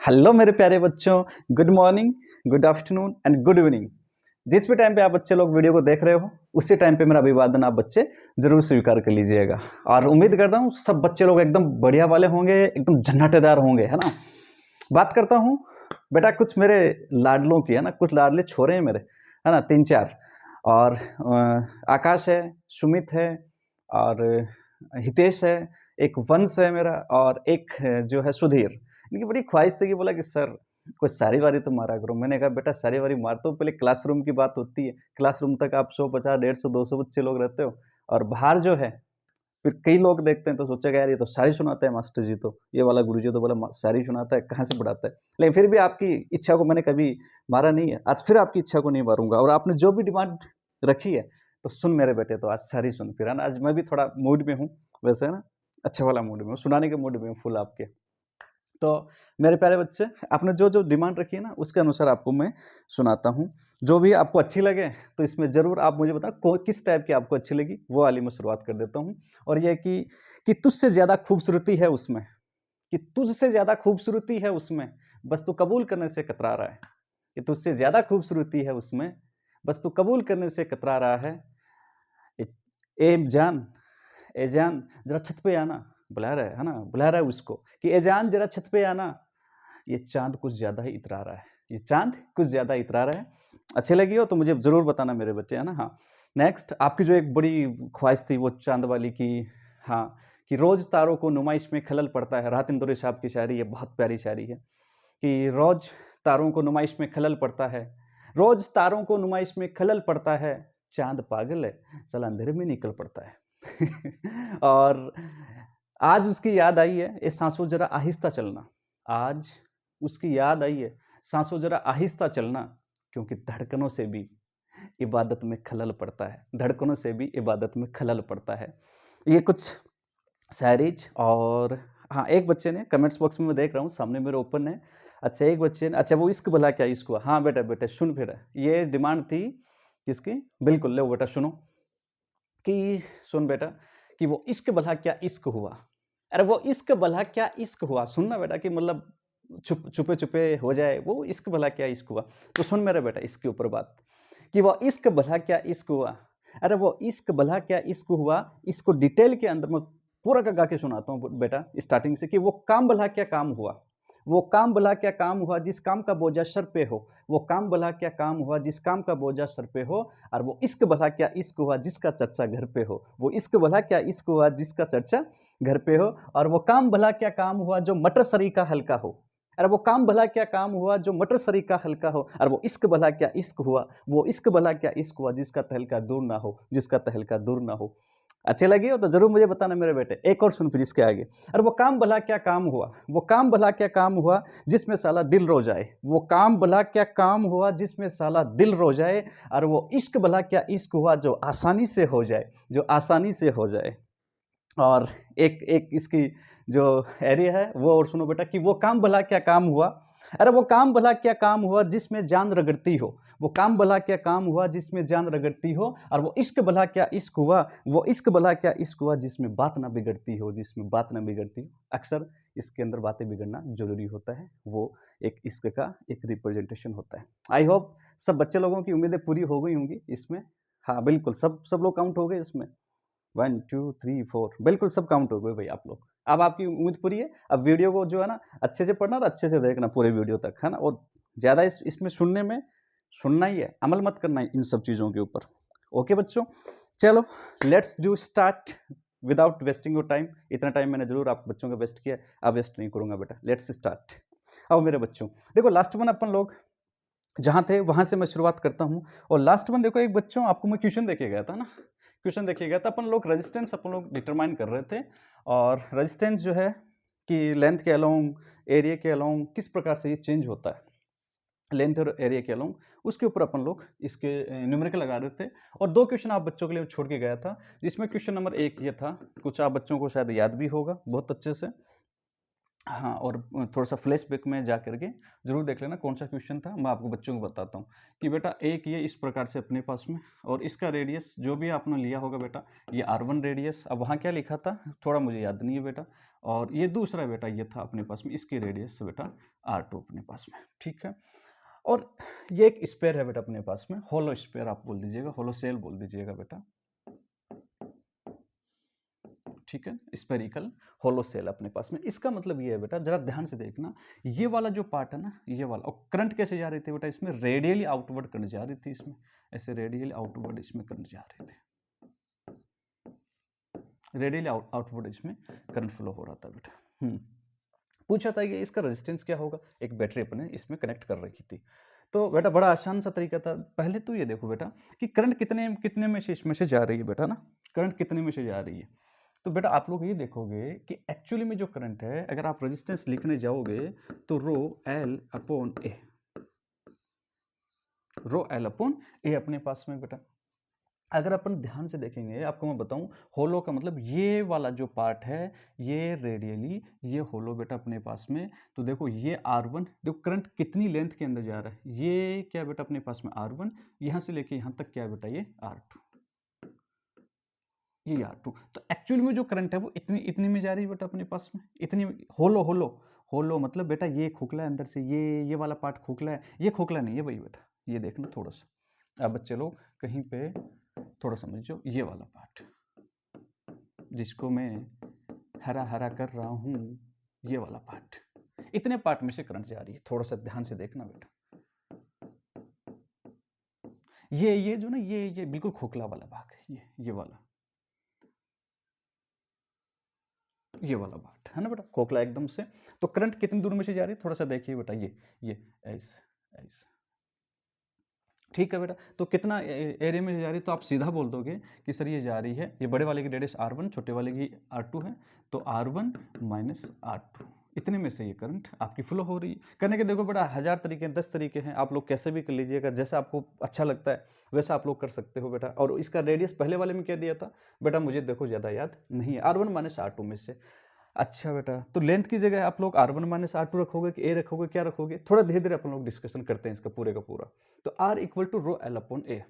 Hello मेरे प्यारे बच्चों। Good morning, good afternoon and good evening. जिस भी टाइम पे आप बच्चे लोग वीडियो को देख रहे हो उसी टाइम पे मेरा अभिवादन आप बच्चे जरूर स्वीकार कर लीजिएगा। और उम्मीद करता हूँ सब बच्चे लोग एकदम बढ़िया वाले होंगे, एकदम झन्नाटेदार होंगे, है ना। बात करता हूँ बेटा कुछ मेरे लाडलों की, है ना। कुछ लाडले छोरे हैं मेरे, है ना, 3-4। और आकाश है, सुमित है, और हितेश है, एक वंश है मेरा, और एक जो है सुधीर। इनकी बड़ी ख्वाहिश थी कि बोला कि सर कोई सारी वारी तो मारा करो। मैंने कहा बेटा सारी वारी मारते हो, पहले क्लासरूम की बात होती है। क्लासरूम तक आप 150, 150, 200 बच्चे लोग रहते हो, और बाहर जो है फिर कई लोग देखते हैं तो सोचेगा यार ये तो सारी सुनाते हैं मास्टर जी, तो ये वाला गुरुजी तो बोला सारी सुनाता है, कहाँ से पढ़ाता है। लेकिन फिर भी आपकी इच्छा को मैंने कभी मारा नहीं है। आज फिर आपकी इच्छा को नहीं मारूंगा, और आपने जो भी डिमांड रखी है तो सुन मेरे बेटे, तो आज सारी सुन। फिर है ना, आज मैं भी थोड़ा मूड में हूँ वैसे, है ना, अच्छा वाला मूड में हूँ, सुनाने के मूड में हूँ फुल आपके। तो मेरे प्यारे बच्चे, आपने जो जो डिमांड रखी है ना उसके अनुसार आपको मैं सुनाता हूँ। जो भी आपको अच्छी लगे तो इसमें ज़रूर आप मुझे बताओ किस टाइप की आपको अच्छी लगी, वो वाली मैं शुरुआत कर देता हूँ। और ये कि तुझसे ज़्यादा खूबसूरती है उसमें, कि तुझसे ज़्यादा खूबसूरती है उसमें, बस तू कबूल करने से कतरा रहा है। कि तुझसे ज़्यादा खूबसूरती है उसमें, बस तू कबूल करने से कतरा रहा है। ए, ए जान, ए जान जरा छत पे आना, बुला रहा है ना, बुला रहा है उसको कि ए जान जरा छत पे आना, ये चांद कुछ ज़्यादा ही इतरा रहा है, ये चांद कुछ ज़्यादा इतरा रहा है। अच्छी लगी हो तो मुझे ज़रूर बताना मेरे बच्चे, है ना। हाँ, नेक्स्ट आपकी जो एक बड़ी ख्वाहिश थी वो चांद वाली की। हाँ, कि रोज़ तारों को नुमाइश में खलल पड़ता है। राहत इंदौरी साहब की शायरी, ये बहुत प्यारी शायरी है कि रोज़ तारों को नुमाइश में खलल पड़ता है, रोज़ तारों को नुमाइश में खलल पड़ता है, चांद पागल है साला अंधेरे में निकल पड़ता है। और आज उसकी याद आई है, ये सांसों जरा आहिस्ता चलना। आज उसकी याद आई है, सांसों जरा आहिस्ता चलना, क्योंकि धड़कनों से भी इबादत में खलल पड़ता है, धड़कनों से भी इबादत में खलल पड़ता है। ये कुछ शायरीज। और हाँ, एक बच्चे ने कमेंट्स बॉक्स में मैं देख रहा हूँ सामने मेरे ओपन है। अच्छा, एक बच्चे ने, अच्छा वो इश्क भला क्या इश्क हुआ। हाँ बेटा बेटा सुन, फिर ये डिमांड थी किसकी, बिल्कुल ले बेटा सुनो। कि सुन बेटा, कि वो इश्क भला क्या इश्क हुआ। अरे वो इश्क भला क्या इश्क हुआ, सुनना बेटा, कि मतलब छुपे छुपे हो जाए, वो इश्क भला क्या इश्क हुआ। तो सुन मेरे बेटा इसके ऊपर बात, कि वो इश्क भला क्या इश्क हुआ। अरे वो इश्क भला क्या इश्क हुआ, इसको डिटेल के अंदर मैं पूरा का गा के सुनाता हूँ बेटा स्टार्टिंग से। कि वो काम भला क्या काम हुआ, वो काम भला क्या काम हुआ जिस काम का बोझा सर पे हो, वो काम भला क्या काम हुआ जिस काम का बोझा सर पे हो। और वो इश्क भला क्या इश्क हुआ जिसका चर्चा घर पे हो, वो इश्क भला क्या इश्क हुआ जिसका चर्चा घर पे हो। और वो काम भला क्या काम हुआ जो मटर सरी का हल्का हो। अरे वो काम भला क्या काम हुआ जो मटर सरी का हल्का हो। और वो इश्क भला क्या इश्क हुआ, वो इश्क भला क्या इश्क हुआ जिसका तहलका दूर ना हो, जिसका तहलका दूर ना हो। अच्छे लगे हो तो जरूर मुझे बताना मेरे बेटे। एक और सुन फिर इसके आगे। अरे वो काम भला क्या काम हुआ, वो काम भला क्या काम हुआ जिसमें साला दिल रो जाए, वो काम भला क्या काम हुआ जिसमें साला दिल रो जाए। और वो इश्क भला क्या इश्क हुआ जो आसानी से हो जाए, जो आसानी से हो जाए। और एक एक इसकी जो एरिया है वो और सुनो बेटा, कि वो काम भला क्या काम हुआ। अरे वो काम भला क्या काम हुआ जिसमें जान रगड़ती हो, वो काम भला क्या काम हुआ जिसमें जान रगड़ती हो। और वो इश्क भला क्या इश्क हुआ, वो इश्क भला क्या इश्क हुआ जिसमें बात ना बिगड़ती हो, जिसमें बात ना बिगड़ती हो। अक्सर इसके अंदर बातें बिगड़ना जरूरी होता है, वो एक इश्क का एक रिप्रेजेंटेशन होता है। आई होप सब बच्चे लोगों की उम्मीदें पूरी हो गई होंगी इसमें। हाँ बिल्कुल, सब लोग काउंट हो गए इसमें। 1 2 3 4 बिल्कुल सब काउंट हो गए भाई आप लोग। अब आपकी उम्मीद पूरी है। अब वीडियो को जो है ना अच्छे से पढ़ना और अच्छे से देखना पूरे वीडियो तक, है ना। और ज़्यादा इसमें सुनने में सुनना ही है, अमल मत करना है इन सब चीज़ों के ऊपर। ओके बच्चों, चलो let's do start without wasting your time. इतना टाइम मैंने जरूर आप बच्चों का वेस्ट किया, अब वेस्ट नहीं करूँगा बेटा। Let's start. आओ मेरे बच्चों, देखो लास्ट वन अपन लोग जहाँ थे वहाँ से मैं शुरुआत करता हूँ। और लास्ट वन देखो, एक बच्चों आपको मैं क्वेश्चन देके गया था ना, क्वेश्चन देखे गया था। अपन लोग रेजिस्टेंस अपन लोग डिटरमाइन कर रहे थे। और रेजिस्टेंस जो है कि लेंथ के अलोंग, एरिया के अलोंग किस प्रकार से ये चेंज होता है, लेंथ और एरिया के अलोंग, उसके ऊपर अपन लोग इसके न्यूमेरिकल लगा रहे थे। और दो क्वेश्चन आप बच्चों के लिए छोड़ के गया था, जिसमें क्वेश्चन नंबर 1 ये था, कुछ आप बच्चों को शायद याद भी होगा बहुत अच्छे से। हाँ, और थोड़ा सा फ्लैशबैक में जा करके जरूर देख लेना कौन सा क्वेश्चन था। मैं आपको बच्चों को बताता हूँ कि बेटा एक ये इस प्रकार से अपने पास में, और इसका रेडियस जो भी आपने लिया होगा बेटा, ये R1 रेडियस। अब वहाँ क्या लिखा था थोड़ा मुझे याद नहीं है बेटा। और ये दूसरा बेटा ये था अपने पास में, इसकी रेडियस बेटा R2 अपने पास में, ठीक है। और ये एक स्पेयर है बेटा अपने पास में, होलो स्पेयर आप बोल दीजिएगा, होलो सेल बोल दीजिएगा बेटा, ठीक है, स्पेरिकल होलो सेल अपने पास में। इसका मतलब ये है बेटा, जरा ध्यान से देखना, ये वाला जो पार्ट है ना, ये वाला, और करंट कैसे जा रही थी बेटा, इसमें रेडियली आउटवर्ड करंट जा रही थी, इसमें ऐसे रेडियली आउटवर्ड इसमें करंट जा रहे थे, रेडियली आउटवर्ड इसमें करंट फ्लो हो रहा था बेटा। पूछा था कि इसका रेजिस्टेंस क्या होगा, एक बैटरी अपने इसमें कनेक्ट कर रखी थी। तो बेटा बड़ा आसान सा तरीका था। पहले तो ये देखो बेटा कि करंट कितने कितने में से इसमें से जा रही है बेटा ना, करंट कितने में से जा रही है। तो बेटा आप लोग ये देखोगे कि एक्चुअली में जो करंट है, अगर आप रेजिस्टेंस लिखने जाओगे तो रो एल अपॉन ए, रो एल अपॉन ए अपने पास में बेटा। अगर अपन ध्यान से देखेंगे, आपको मैं बताऊं, होलो का मतलब ये वाला जो पार्ट है ये रेडियली, ये होलो बेटा अपने पास में। तो देखो ये R1, देखो करंट कितनी लेंथ के अंदर जा रहा है, ये क्या बेटा अपने पास में R1, यहां से लेके यहां तक क्या बेटा ये R2, ये R2। तो एक्चुअली में जो करंट है वो इतनी इतनी में जा रही है बेटा अपने पास में, इतनी होलो होलो होलो मतलब बेटा ये खोखला है अंदर से, ये वाला पार्ट खोखला है, ये खोखला नहीं है भाई बेटा, ये देखना थोड़ा सा। अब बच्चे लोग कहीं पे थोड़ा समझो, ये वाला पार्ट जिसको मैं हरा हरा कर रहा हूं, ये वाला पार्ट, इतने पार्ट में से करंट जा रही है, थोड़ा सा ध्यान से देखना बेटा। ये जो ना, ये बिल्कुल खोखला वाला भाग है, ये वाला, ये वाला पार्ट है ना बेटा, खोखला एकदम से। तो करंट कितनी दूर में से जा रही है, थोड़ा सा देखिए बेटा, ये ऐसे ऐसे, ठीक है बेटा। तो कितना एरिया में जा रही है, तो आप सीधा बोल दोगे कि सर ये जा रही है, ये बड़े वाले की रेडियस R1, छोटे वाले की R2 है, तो R1 माइनस R2, इतने में से ये करंट आपकी फ्लो हो रही है। करने के देखो बेटा 1000 तरीके, 10 तरीके हैं, आप लोग कैसे भी कर लीजिएगा, जैसा आपको अच्छा लगता है वैसा आप लोग कर सकते हो बेटा। और इसका रेडियस पहले वाले में क्या दिया था बेटा, मुझे देखो ज़्यादा याद नहीं है, R1 माइनस R2 में से। अच्छा बेटा, तो लेंथ की जगह आप लोग R1 माइनस R2 रखोगे कि ए रखोगे, क्या रखोगे, थोड़ा धीरे धीरे अपन लोग डिस्कशन करते हैं इसका पूरे का पूरा। तो R equal to rho L upon A.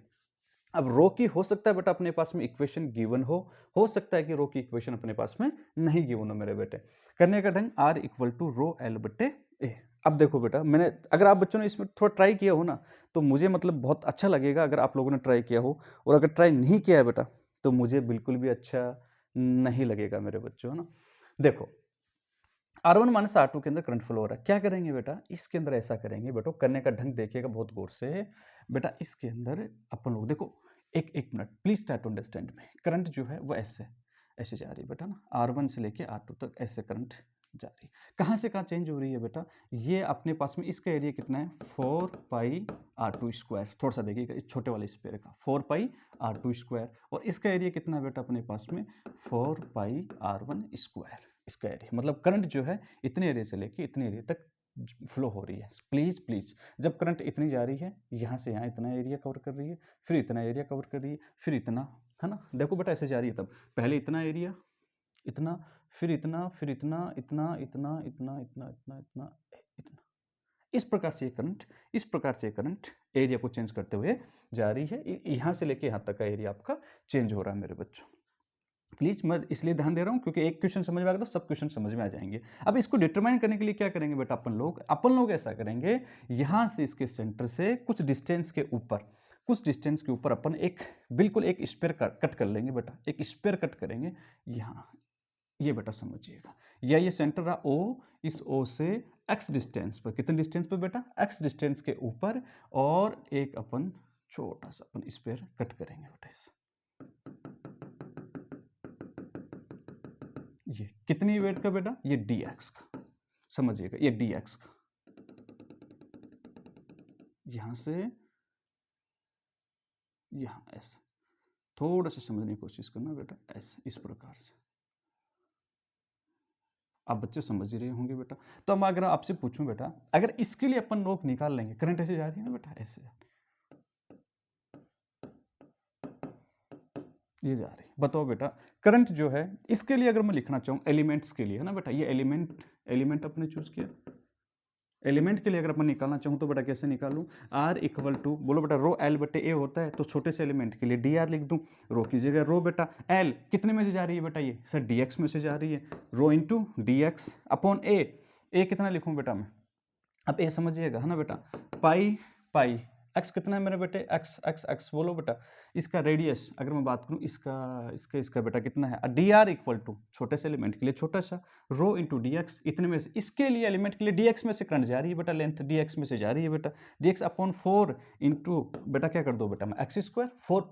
अब रो की हो सकता है बेटा अपने पास में इक्वेशन गिवन हो सकता है कि रो की इक्वेशन अपने पास में नहीं गिवन हो मेरे बेटे। करने का ढंग R equal to rho L बटे ए। अब देखो बेटा, मैंने, अगर आप बच्चों ने इसमें थोड़ा ट्राई किया हो ना, तो मुझे मतलब बहुत अच्छा लगेगा अगर आप लोगों ने ट्राई किया हो, और अगर ट्राई नहीं किया है बेटा तो मुझे बिल्कुल भी अच्छा नहीं लगेगा मेरे बच्चों, है ना। देखो R1 माइनस R2 के अंदर करंट फ्लो हो रहा है, क्या करेंगे बेटा इसके अंदर, ऐसा करेंगे बेटा, करने का ढंग देखिएगा बहुत गौर से बेटा। इसके अंदर अपन लोग देखो, एक minute please try to understand में। करंट जो है वो ऐसे ऐसे जा रही है बेटा ना, R1 से लेके R2 तक ऐसे करंट जा रही है। कहाँ से कहाँ चेंज हो रही है बेटा, ये अपने पास में इसका एरिया कितना है 4 पाई R2 स्क्वायर, थोड़ा सा देखिएगा इस छोटे वाले स्पेयर का 4 पाई R2 स्क्वायर, और इसका एरिया कितना है बेटा अपने पास में 4 पाई R1 स्क्वायर। इसका एरिया मतलब करंट जो है इतने एरिया से लेके इतने एरिया तक फ्लो हो रही है। प्लीज़ प्लीज़, जब करंट इतनी जा रही है, यहाँ से यहाँ इतना एरिया कवर कर रही है, फिर इतना एरिया कवर कर रही है, फिर इतना, है ना, देखो बेटा ऐसे जा रही है, तब पहले इतना एरिया, इतना, फिर इतना, फिर इतना, इतना इतना इतना इतना इतना इतना इतना, इस प्रकार से करंट, इस प्रकार से करंट एरिया को चेंज करते हुए जा रही है। यहाँ से लेके यहाँ तक का एरिया आपका चेंज हो रहा है मेरे बच्चों। प्लीज, मैं इसलिए ध्यान दे रहा हूँ क्योंकि एक क्वेश्चन समझ में आ गया तो सब क्वेश्चन समझ में आ जाएंगे। अब इसको डिटरमाइन करने के लिए क्या करेंगे बेटा, अपन लोग ऐसा करेंगे, यहाँ से इसके सेंटर से कुछ डिस्टेंस के ऊपर, कुछ डिस्टेंस के ऊपर अपन एक बिल्कुल एक स्पेयर कट कर लेंगे बेटा, एक स्पेयर कट करेंगे यहाँ, ये बेटा समझिएगा। या ये सेंटर रहा O, इस O से x डिस्टेंस पर, कितने डिस्टेंस पर बेटा, x डिस्टेंस के ऊपर, और एक अपन छोटा सा अपन स्पेयर कट करेंगे बेटा इस, ये कितनी वेट का बेटा, ये dx का, समझिएगा ये dx का, यहां से यहां ऐसे, थोड़ा सा समझने की कोशिश करना बेटा, ऐसे इस प्रकार से आप बच्चे समझ ही रहे होंगे बेटा। तो अब अगर आपसे पूछूं बेटा, अगर इसके लिए अपन लोग निकाल लेंगे, करंट ऐसे जा रही है ना बेटा, ऐसे ये जा रही है, बताओ बेटा करंट जो है इसके लिए अगर मैं लिखना चाहूँ एलिमेंट्स के लिए, है ना बेटा, ये एलिमेंट एलिमेंट अपने चूज किया। एलिमेंट के लिए अगर अपन निकालना चाहूँ तो बेटा कैसे निकालूं, r इक्वल टू बोलो बेटा रो एल बटे ए होता है, तो छोटे से एलिमेंट के लिए डी आर लिख दूं। रो की जगह रो बेटा एल कितने में से जा रही है बेटा, ये सर डी एक्स में से जा रही है, रो इंटू डी एक्स अपॉन ए कितना लिखूं बेटा मैं, अब ए समझिएगा है ना बेटा, पाई पाई एक्स कितना है मेरे बेटे, एक्स एक्स एक्स बोलो बेटा, इसका रेडियस अगर मैं बात करूं इसका बेटा कितना है, डी आर इक्वल टू छोटे से एलिमेंट के लिए छोटा सा रो इंटू डी एक्स, इतने में से इसके लिए एलिमेंट के लिए डी एक्स में से करंट जा रही है बेटा, लेंथ डी एक्स में से जा रही है बेटा, डी एक्स अपॉन 4 इंटू बेटा क्या कर दो बेटा मैं X square 4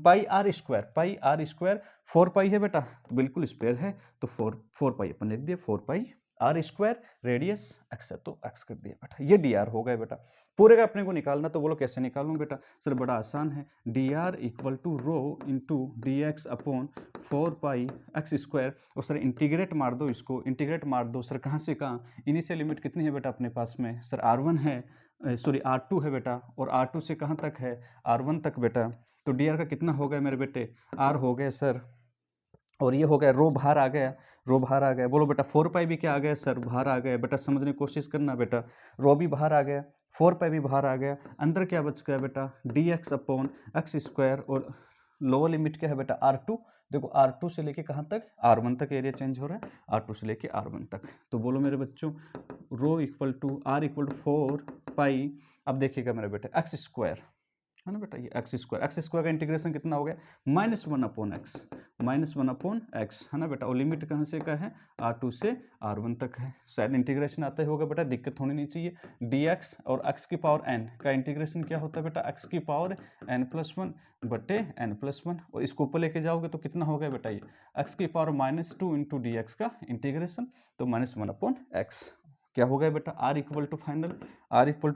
pi R square 4 pi है बेटा, तो बिल्कुल स्क्वायर है, तो 4 पाई अपन लिख दिया, 4 pi R square radius x है, तो एक्स कर दिया बेटा, ये डी आर हो गया बेटा। पूरे का अपने को निकालना, तो बोलो कैसे निकालूं बेटा, सर बड़ा आसान है, D R equal to rho into D X upon 4 pi X square, और सर इंटीग्रेट मार दो, इसको इंटीग्रेट मार दो सर, कहाँ से कहाँ, इनिशियल लिमिट कितनी है बेटा अपने पास में, सर R1 है, सॉरी R2 है बेटा, और R2 से कहाँ तक है, R1 तक बेटा, तो डी आर का कितना हो गया मेरे बेटे, R हो गया सर, और ये हो गया रो बाहर आ गया, रो बाहर आ गया, बोलो बेटा 4 पाई भी क्या आ गया सर, बाहर आ गया बेटा, समझने की कोशिश करना बेटा, रो भी बाहर आ गया, 4 पाई भी बाहर आ गया, अंदर क्या बच गया बेटा, D X upon x square, और लोअर लिमिट क्या है बेटा R2, देखो R2 से लेके कहाँ तक, R1 तक एरिया चेंज हो रहा है, R2 से लेके R1 तक, तो बोलो मेरे बच्चों rho equal to R equal to 4 pi, अब देखिएगा मेरे बेटे एक्स स्क्वायर है ना बेटा, ये एक्स स्क्वायर का इंटीग्रेशन कितना हो गया, -1 अपॉन एक्स है ना बेटा, और लिमिट कहाँ से का है, R2 से R1 तक है, शायद इंटीग्रेशन आता ही होगा बेटा, दिक्कत होनी नहीं चाहिए, dx और x की पावर n का इंटीग्रेशन क्या होता है बेटा, x की पावर n+1 बटे n+1, और इसको ऊपर लेके जाओगे तो कितना हो गया बेटा, ये x की पावर -2 इंटू डी एक्स का इंटीग्रेशन, तो -1 अपॉन एक्स, क्या हो गया बेटा, r इक्वल टू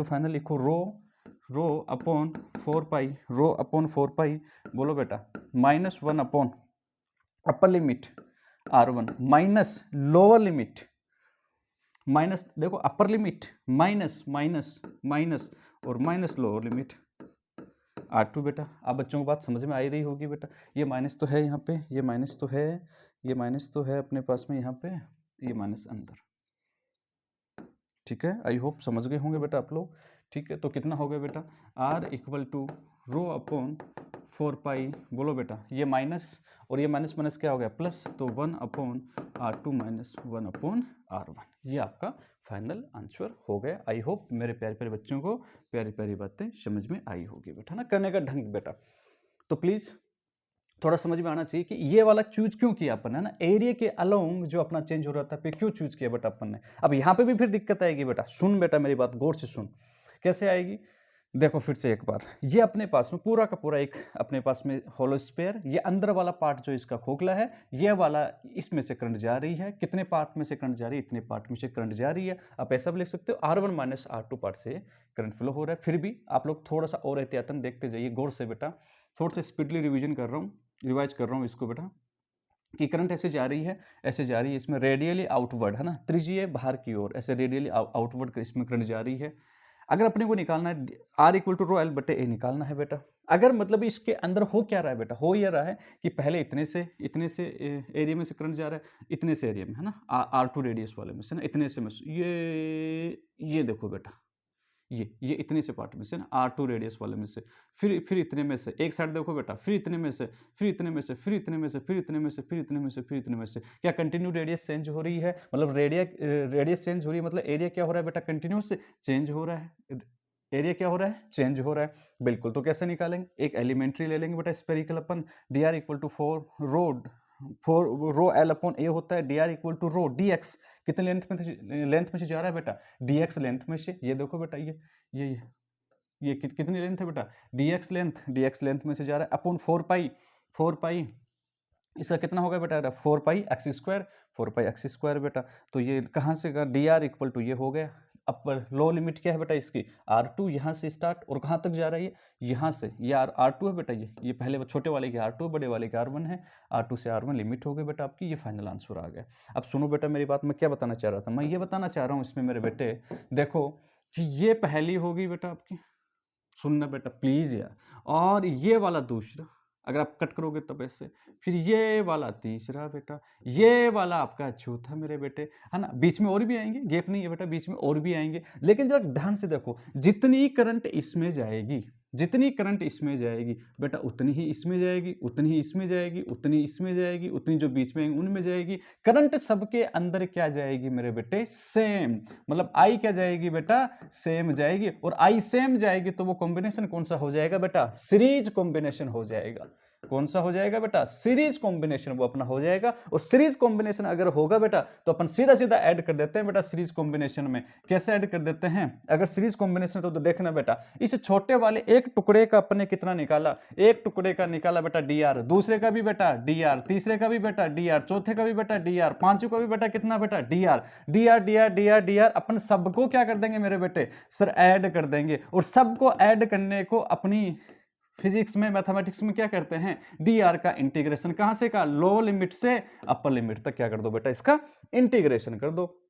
फाइनल लिखो रो अपॉन 4 पाई, बोलो बेटा -1 upon upper limit R1 minus lower limit, minus देखो अपर लिमिट माइनस और माइनस लोअर लिमिट R2 बेटा। आप बच्चों को बात समझ में आ ही रही होगी बेटा, ये माइनस तो है यहाँ पे, ये माइनस तो है अपने पास में यहाँ पे, ये माइनस अंदर, ठीक है, आई होप समझ गए होंगे बेटा आप लोग, ठीक है, तो कितना हो गया बेटा, R equal to rho upon 4 pi, बोलो बेटा ये माइनस और ये माइनस क्या हो गया प्लस, तो 1 upon R2 minus 1 upon R1, ये आपका फाइनल आंसर हो गया। आई होप मेरे प्यारे प्यारे बच्चों को प्यारी प्यारी बातें समझ में आई होगी बेटा ना, करने का ढंग बेटा, तो प्लीज़ थोड़ा समझ में आना चाहिए कि ये वाला चूज क्यों किया अपन है ना, एरिया के अलोंग जो अपना चेंज हो रहा था पे क्यों चूज किया बेटा अपन ने। अब यहाँ पे भी फिर दिक्कत आएगी बेटा, सुन बेटा मेरी बात गौर से सुन, कैसे आएगी, देखो फिर से एक बार, ये अपने पास में पूरा का पूरा एक अपने पास में होलो स्फीयर, ये अंदर वाला पार्ट जो इसका खोखला है, ये वाला इसमें से करंट जा रही है, कितने पार्ट में से करंट जा रही है, इतने पार्ट में से करंट जा रही है। आप ऐसा भी लिख सकते हो R1 माइनस R2 पार्ट से करंट फ्लो हो रहा है। फिर भी आप लोग थोड़ा सा और एहतियातन देखते जाइए गौर से बेटा, थोड़ा सा स्पीडली रिवाइज कर रहा हूँ इसको बेटा, कि करंट ऐसे जा रही है, इसमें रेडियली आउटवर्ड है ना, त्रिज्यीय बाहर की ओर, ऐसे रेडियली आउटवर्ड इसमें करंट जा रही है। अगर अपने को निकालना है R equal to rho L बटे ए निकालना है बेटा, अगर मतलब इसके अंदर हो क्या रहा है बेटा, हो ये रहा है कि पहले इतने से एरिया में से करंट जा रहा है, इतने से एरिया में है ना, R2 रेडियस वाले में से ना, इतने से में ये देखो बेटा, ये इतने से पार्ट में से ना, R2 रेडियस वाले में से, फिर इतने में से, एक साइड देखो बेटा, फिर इतने में से, फिर इतने में से, फिर इतने में से, फिर इतने में से, फिर इतने में से, फिर इतने में से, क्या कंटिन्यू रेडियस चेंज हो रही है, मतलब रेडियस चेंज हो रही है, मतलब एरिया क्या हो रहा है बेटा, कंटिन्यूस चेंज हो रहा है, एरिया क्या हो रहा है, चेंज हो रहा है, बिल्कुल। तो कैसे निकालेंगे, एक एलिमेंट्री ले लेंगे बेटा, स्पेरिकल अपन, D R equal to 4 rho L upon A होता है, D R equal to rho D X, कितने लेंथ में से जा रहा है बेटा, डी एक्स लेंथ में से, ये देखो बेटा ये कितनी लेंथ है बेटा, डी एक्स लेंथ में से जा रहा है, अपॉन 4 पाई इसका कितना होगा बेटा, 4 पाई एक्स स्क्वायर बेटा। तो ये कहाँ से, डी आर इक्वल टू ये हो गया, अपर लो लिमिट क्या है बेटा इसकी, R2 यहाँ से स्टार्ट और कहाँ तक जा रही है, यहाँ से, ये R2 है बेटा, ये पहले छोटे वाले की R2, बड़े वाले की R1 है, R2 से R1 लिमिट हो गई बेटा आपकी, ये फाइनल आंसर आ गया। अब सुनो बेटा मेरी बात, मैं क्या बताना चाह रहा था, मैं ये बताना चाह रहा हूँ इसमें मेरे बेटे, देखो कि ये पहली होगी बेटा आपकी, सुनना बेटा प्लीज यार, और ये वाला दूसरा, अगर आप कट करोगे तब ऐसे, फिर ये वाला तीसरा बेटा, ये वाला आपका चौथा मेरे बेटे, है ना। बीच में और भी आएंगे, गैप नहीं है बेटा, बीच में और भी आएंगे, लेकिन जरा ध्यान से देखो, जितनी करंट इसमें जाएगी, जितनी करंट इसमें जाएगी बेटा, उतनी ही इसमें जाएगी, उतनी ही इसमें जाएगी, उतनी इसमें जाएगी, उतनी जो बीच में उनमें जाएगी। करंट सबके अंदर क्या जाएगी मेरे बेटे, सेम, मतलब आई क्या जाएगी बेटा, सेम जाएगी। और आई सेम जाएगी तो वो कॉम्बिनेशन कौन सा हो जाएगा बेटा, सीरीज कॉम्बिनेशन हो जाएगा। कौन सा हो जाएगा बेटा, सीरीज कॉम्बिनेशन वो अपना हो जाएगा। और सीरीज कॉम्बिनेशन अगर होगा बेटा तो अपन सीधा सीधा ऐड कर देते हैं बेटा सीरीज कॉम्बिनेशन में। कैसे ऐड कर देते हैं, अगर सीरीज कॉम्बिनेशन तो देखना बेटा, इस छोटे वाले एक टुकड़े का अपने कितना निकाला, एक टुकड़े का निकाला बेटा डी आर, दूसरे का भी बेटा डी आर, तीसरे का भी बेटा डी आर, चौथे का भी बेटा डी आर, पांचवें का भी बेटा कितना बेटा D R, D R D R D R D R. अपन सबको क्या कर देंगे मेरे बेटे, सर ऐड कर देंगे। और सबको ऐड करने को अपनी फिजिक्स में, मैथमेटिक्स में क्या करते हैं, डी आर का इंटीग्रेशन कहां से का, लो लिमिट से अपर लिमिट तक क्या कर दो बेटा, इसका इंटीग्रेशन कर दो।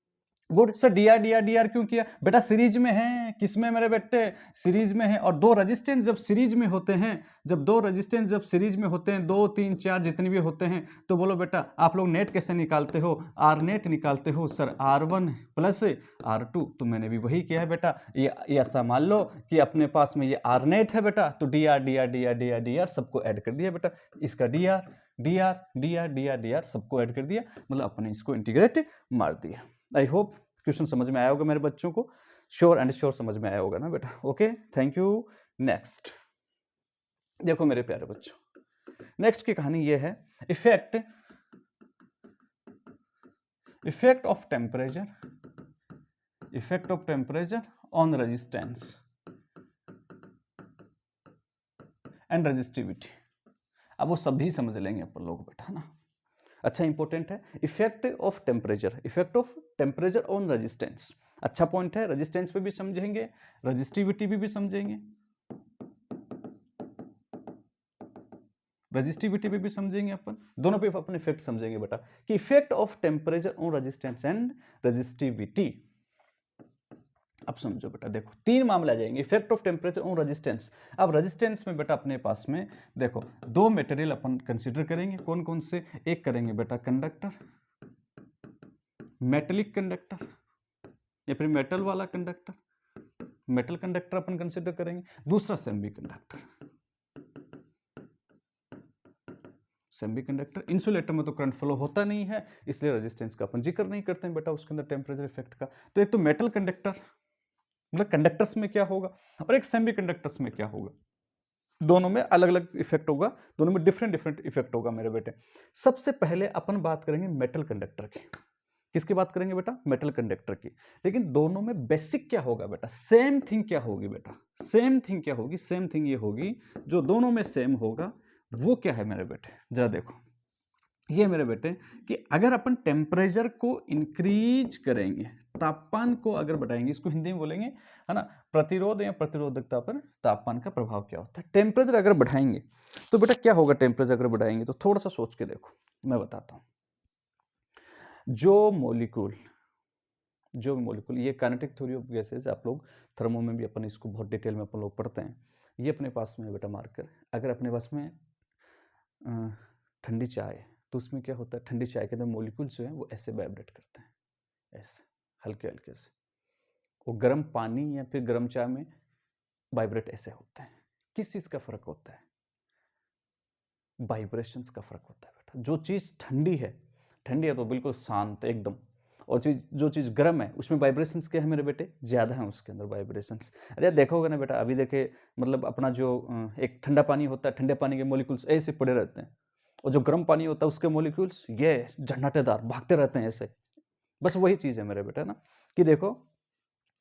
गुड सर, डी आर क्यों किया बेटा, सीरीज में है, किसमें मेरे बेटे, सीरीज में है। और दो रेजिस्टेंस जब सीरीज में होते हैं, जब दो रेजिस्टेंस जब सीरीज में होते हैं, 2 3 4 जितने भी होते हैं, तो बोलो बेटा आप लोग नेट कैसे निकालते हो, आर नेट निकालते हो सर, R1 प्लस R2। तो मैंने भी वही किया है बेटा। ये ऐसा मान लो कि अपने पास में ये आर नेट है बेटा, तो डी आर सबको ऐड कर दिया बेटा, इसका डी आर सबको ऐड कर दिया, मतलब अपने इसको इंटीग्रेट मार दिया। आई होप क्वेश्चन समझ में आया होगा मेरे बच्चों को, श्योर एंड श्योर समझ में आया होगा ना बेटा। Okay, thank you. नेक्स्ट देखो मेरे प्यारे बच्चों, नेक्स्ट की कहानी ये है, effect of temperature on resistance and resistivity. अब वो सभी समझ लेंगे अपन लोग बेटा ना, अच्छा इंपॉर्टेंट है। Effect of temperature on resistance, अच्छा पॉइंट है। रेजिस्टेंस पे भी समझेंगे, रेजिस्टिविटी भी समझेंगे, रेजिस्टिविटी पे भी समझेंगे अपन, दोनों पे अपन इफेक्ट समझेंगे बेटा, कि effect of temperature on resistance and resistivity. अब समझो बेटा, देखो 3 मामले आ जाएंगे, effect of temperature on resistance. अब रेजिस्टेंस में बेटा अपने पास में देखो 2 मटेरियल अपन कंसीडर करेंगे, कौन कौन से, एक करेंगे बेटा कंडक्टर, मेटेलिक कंडक्टर, या फिर मेटल वाला कंडक्टर, मेटल कंडक्टर अपन कंसीडर करेंगे। दूसरा सेमीकंडक्टर। इंसुलेटर में तो करंट फ्लो होता नहीं है, इसलिए रेजिस्टेंस का अपन जिक्र नहीं करते हैं बेटा उसके अंदर टेम्परेचर इफेक्ट का। तो एक तो मेटल कंडक्टर, मतलब कंडक्टर्स में क्या होगा, और एक सेमीकंडक्टर्स में क्या होगा, दोनों में अलग अलग इफेक्ट होगा, दोनों में डिफरेंट इफेक्ट होगा मेरे बेटे। सबसे पहले अपन बात करेंगे मेटल कंडक्टर की। किसकी बात करेंगे बेटा, मेटल कंडक्टर की। लेकिन दोनों में बेसिक क्या होगा बेटा, सेम थिंग क्या होगी बेटा, सेम थिंग ये होगी जो दोनों में सेम होगा, वो क्या है मेरे बेटे, जरा देखो ये मेरे बेटे, कि अगर अपन टेम्परेचर को इंक्रीज करेंगे, तापमान को अगर बढ़ाएंगे, इसको हिंदी में बोलेंगे है ना, प्रतिरोध या प्रतिरोधकता पर तापमान का प्रभाव क्या होता है। टेम्परेचर अगर बढ़ाएंगे तो बेटा क्या होगा, टेम्परेचर अगर बढ़ाएंगे तो थोड़ा सा सोच के देखो, मैं बताता हूं। जो मॉलिक्यूल, ये काइनेटिक थ्योरी ऑफ गैसेस, आप लोग थर्मो में भी अपन इसको बहुत डिटेल में अपन लोग पढ़ते हैं। ये अपने पास में है बेटा मार्कर, अगर अपने पास में ठंडी चाय, तो उसमें क्या होता है, ठंडी चाय के अंदर मॉलिक्यूल जो है वो ऐसे वाइब्रेट करते हैं, ऐसे हल्के हल्के से। वो गर्म पानी या फिर गर्म चाय में वाइब्रेट ऐसे होता है। किस चीज़ का फर्क होता है, वाइब्रेशंस का फर्क होता है बेटा। जो चीज़ ठंडी है तो बिल्कुल शांत एकदम, और जो चीज़ गर्म है उसमें वाइब्रेशंस क्या है मेरे बेटे, ज़्यादा है उसके अंदर वाइब्रेशंस। अरे देखोगे ना बेटा, अभी देखे मतलब अपना जो एक ठंडा पानी होता है, ठंडे पानी के मॉलिक्यूल्स ऐसे पड़े रहते हैं, और जो गर्म पानी होता है उसके मॉलिक्यूल्स ये झन्नाटेदार भागते रहते हैं ऐसे। बस वही चीज़ है मेरे बेटा ना, कि देखो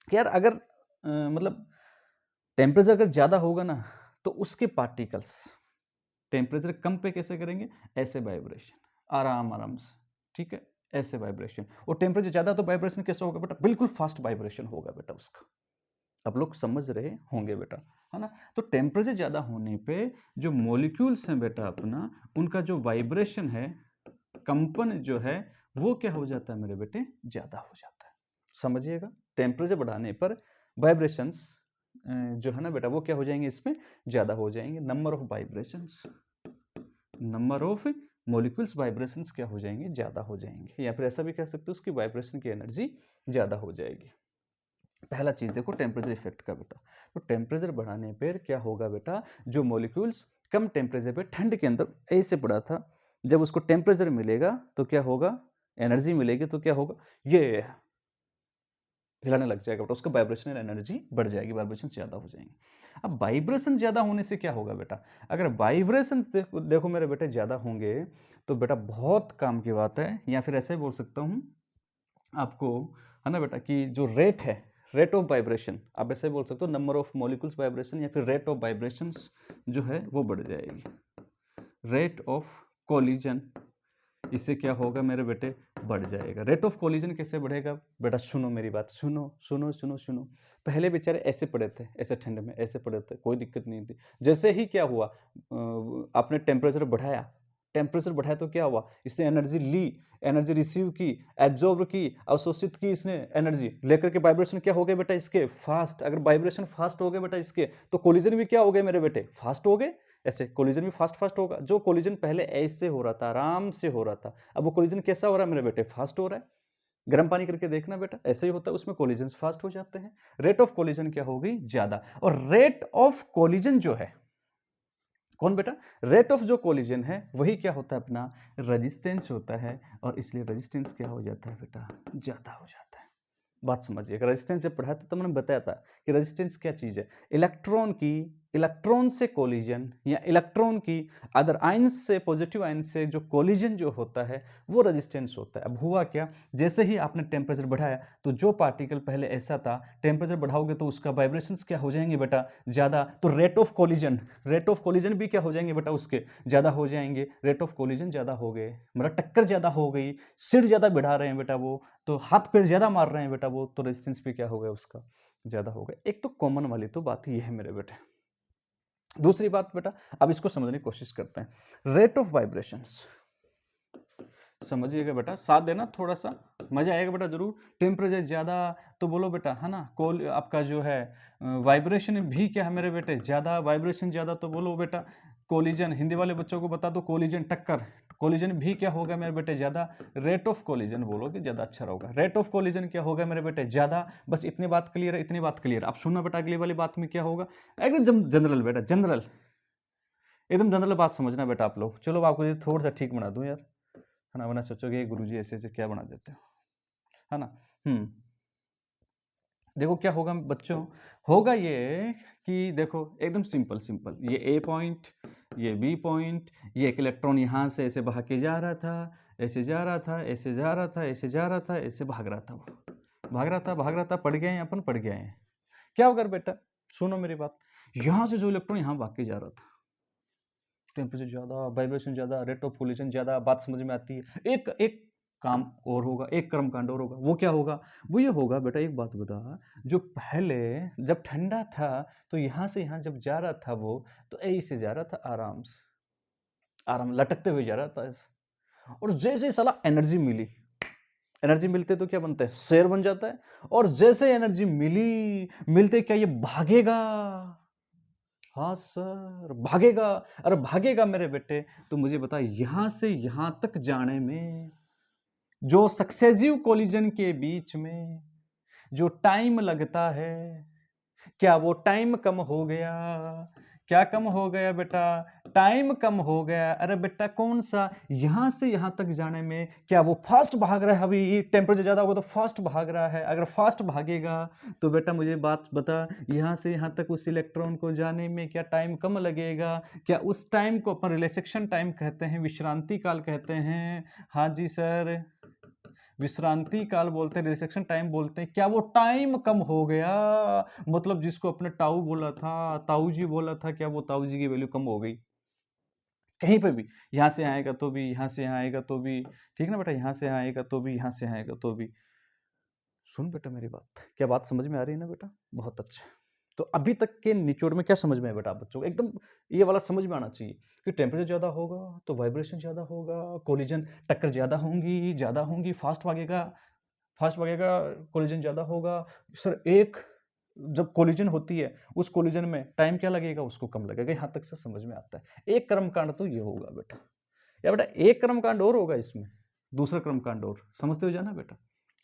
कि यार अगर मतलब टेम्परेचर अगर ज़्यादा होगा ना, तो उसके पार्टिकल्स टेम्परेचर कम पे कैसे करेंगे, ऐसे वाइब्रेशन, आराम से, ठीक है, ऐसे वाइब्रेशन। और टेम्परेचर ज़्यादा तो वाइब्रेशन कैसा होगा बेटा, बिल्कुल फास्ट वाइब्रेशन होगा बेटा उसका। आप लोग समझ रहे होंगे बेटा, है ना। तो टेम्परेचर ज़्यादा होने पे जो मॉलिक्यूल्स हैं बेटा अपना, उनका जो वाइब्रेशन है, कंपन जो है, वो क्या हो जाता है मेरे बेटे, ज़्यादा हो जाता है। समझिएगा, टेम्परेचर बढ़ाने पर वाइब्रेशंस जो है ना बेटा, वो क्या हो जाएंगे, इसमें ज़्यादा हो जाएंगे। Number of vibrations number of molecules vibrations क्या हो जाएंगे, ज़्यादा हो जाएंगे, या फिर ऐसा भी कह सकते हो उसकी वाइब्रेशन की एनर्जी ज़्यादा हो जाएगी। पहला चीज़ देखो टेम्परेचर इफेक्ट का बेटा, तो टेम्परेचर बढ़ाने पर क्या होगा बेटा, जो मॉलिक्यूल्स कम टेम्परेचर पे ठंड के अंदर ऐसे पड़ा था, जब उसको टेम्परेचर मिलेगा तो क्या होगा, एनर्जी मिलेगी तो क्या होगा, ये हिलाने लग जाएगा बेटा, उसका वाइब्रेशनल एनर्जी बढ़ जाएगी, वाइब्रेशन ज़्यादा हो जाएंगे। अब वाइब्रेशन ज़्यादा होने से क्या होगा बेटा, अगर वाइब्रेशन देखो मेरे बेटे ज़्यादा होंगे तो बेटा बहुत काम की बात है, या फिर ऐसे बोल सकता हूँ आपको, है ना बेटा, कि जो रेट है, रेट ऑफ वाइब्रेशन, आप ऐसे बोल सकते हो नंबर ऑफ मॉलिक्यूल्स वाइब्रेशन, या फिर रेट ऑफ वाइब्रेशंस जो है वो बढ़ जाएगी, रेट ऑफ कोलिजन, इससे क्या होगा मेरे बेटे, बढ़ जाएगा। रेट ऑफ कोलिजन कैसे बढ़ेगा बेटा, सुनो मेरी बात, सुनो सुनो सुनो सुनो। पहले बेचारे ऐसे पड़े थे, ऐसे ठंड में ऐसे पड़े थे, कोई दिक्कत नहीं थी। जैसे ही क्या हुआ, आपने टेम्परेचर बढ़ाया, टेम्परेचर बढ़ाया तो क्या हुआ, इसने एनर्जी ली, एनर्जी रिसीव की, एब्जॉर्ब की, अवशोषित की, इसने एनर्जी लेकर के वाइब्रेशन क्या हो गए बेटा इसके, फास्ट। अगर वाइब्रेशन फास्ट हो गए बेटा इसके, तो कोलिजन भी क्या हो गए मेरे बेटे, फास्ट हो गए। ऐसे कोलिजन भी फास्ट फास्ट होगा। जो कोलिजन पहले ऐसे हो रहा था, आराम से हो रहा था, अब वो कोलिजन कैसा हो रहा है मेरे बेटे, फास्ट हो रहा है। गर्म पानी करके देखना बेटा, ऐसे ही होता है, उसमें कोलिजन फास्ट हो जाते हैं। रेट ऑफ कोलिजन क्या हो गई, ज्यादा। और रेट ऑफ कोलिजन जो है कौन बेटा, रेट ऑफ जो कोलिजन है वही क्या होता है अपना, रेजिस्टेंस होता है, और इसलिए रेजिस्टेंस क्या हो जाता है बेटा, ज्यादा हो जाता है। बात समझिए, रेजिस्टेंस जब पढ़ा था तो मैंने बताया था कि रेजिस्टेंस क्या चीज है, इलेक्ट्रॉन की, इलेक्ट्रॉन से कोलिजन, या इलेक्ट्रॉन की अदर आयंस से, पॉजिटिव आयंस से जो कोलिजन जो होता है वो रेजिस्टेंस होता है। अब हुआ क्या, जैसे ही आपने टेम्परेचर बढ़ाया तो जो पार्टिकल पहले ऐसा था, टेम्परेचर बढ़ाओगे तो उसका वाइब्रेशंस क्या हो जाएंगे बेटा, ज्यादा। तो rate of collision, rate of collision भी क्या हो जाएंगे बेटा, उसके ज्यादा हो जाएंगे। रेट ऑफ कोलिजन ज्यादा हो गए, मतलब टक्कर ज्यादा हो गई, सिर ज्यादा बढ़ा रहे हैं बेटा वो, तो हाथ पैर ज्यादा मार रहे हैं बेटा वो, तो रेजिस्टेंस भी क्या हो गया उसका, ज्यादा हो गया। एक तो कॉमन वाली तो बात ये है मेरे बेटे। दूसरी बात बेटा, अब इसको समझने की कोशिश करते हैं, रेट ऑफ वाइब्रेशंस समझिएगा बेटा, साथ देना, थोड़ा सा मजा आएगा बेटा जरूर। टेम्परेचर ज्यादा तो बोलो बेटा, है ना, कोल आपका जो है वाइब्रेशन भी क्या है मेरे बेटे, ज्यादा। वाइब्रेशन ज्यादा तो बोलो बेटा कोलिजन, हिंदी वाले बच्चों को बता दो कोलिजन, टक्कर। कोलिजन भी क्या होगा मेरे बेटे, ज्यादा। रेट ऑफ कोलिजन बोलोगे ज्यादा अच्छा होगा। रेट ऑफ कोलिजन क्या होगा मेरे बेटे, ज्यादा। बस इतनी बात क्लियर है, इतनी बात क्लियर। अब सुनना बेटा, अगली वाली बात में क्या होगा, एकदम जनरल बेटा, जनरल, एकदम जनरल बात समझना बेटा आप लोग। चलो आपको थोड़ा सा ठीक बना दूं यार, है ना, वरना सोचोगे गुरुजी ऐसे ऐसे क्या बना देते हो, है ना। देखो क्या होगा बच्चों, होगा ये कि देखो एकदम सिंपल सिंपल, ये ए पॉइंट, ये बी पॉइंट, ये एक इलेक्ट्रॉन यहाँ से ऐसे भाग के जा रहा था, ऐसे जा रहा था, ऐसे जा रहा था, ऐसे जा रहा था, ऐसे भाग रहा था, वो भाग रहा था, भाग रहा था, पड़ गए हैं अपन, पड़ गए हैं। क्या होगा बेटा, सुनो मेरी बात, यहाँ से जो इलेक्ट्रॉन यहाँ भाग के जा रहा था, टेम्परेचर ज़्यादा, वाइब्रेशन ज़्यादा, रेट ऑफ कोलिजन ज़्यादा, बात समझ में आती है। एक एक काम और होगा, एक कर्म कांड और होगा। वो क्या होगा, वो ये होगा बेटा, एक बात बता, जो पहले जब ठंडा था तो यहाँ से यहाँ जब जा रहा था वो, तो ऐसे जा रहा था आराम से, आराम लटकते हुए जा रहा था ऐसे। और जैसे साला एनर्जी मिली, एनर्जी मिलते तो क्या बनता है, शेर बन जाता है। और जैसे एनर्जी मिली, मिलते क्या ये भागेगा, हाँ सर भागेगा। अरे भागेगा मेरे बेटे, तो मुझे बता, यहां से यहां तक जाने में जो सक्सेसिव कोलिजन के बीच में जो टाइम लगता है, क्या वो टाइम कम हो गया, क्या कम हो गया बेटा, टाइम कम हो गया। अरे बेटा कौन सा, यहां से यहां तक जाने में क्या वो फास्ट भाग रहा है, अभी टेम्परेचर ज्यादा होगा तो फास्ट भाग रहा है। अगर फास्ट भागेगा तो बेटा मुझे बात बता, यहां से यहां तक उस इलेक्ट्रॉन को जाने में क्या टाइम कम लगेगा, क्या उस टाइम को अपन रिलैक्सेशन टाइम कहते हैं, विश्रांति काल कहते हैं। हाँ जी सर, विश्रांति काल बोलते हैं, रिलैक्सेशन टाइम बोलते हैं। क्या वो टाइम कम हो गया, मतलब जिसको अपने टाउ बोला था, ताऊ जी बोला था, क्या वो ताऊ जी की वैल्यू कम हो गई। कहीं पर भी, यहाँ से आएगा तो भी, यहाँ से यहाँ आएगा तो भी, ठीक ना बेटा, यहाँ से यहाँ आएगा तो भी, यहाँ से यहाँ आएगा तो भी। सुन बेटा मेरी बात, क्या बात समझ में आ रही है ना बेटा, बहुत अच्छा। तो अभी तक के निचोड़ में क्या समझ में है बेटा बच्चों को, एकदम ये वाला समझ में आना चाहिए कि टेम्परेचर ज़्यादा होगा तो वाइब्रेशन ज़्यादा होगा, कोलिजन टक्कर ज़्यादा होंगी, फास्ट भागेगा, कोलिजन ज़्यादा होगा। सर एक जब कोलिजन होती है उस कोलिजन में टाइम क्या लगेगा, उसको कम लगेगा। यहाँ तक से समझ में आता है। एक कर्मकांड तो ये होगा बेटा, या बेटा एक कर्मकांड और होगा इसमें, दूसरा कर्मकांड और, समझते हो जाना बेटा,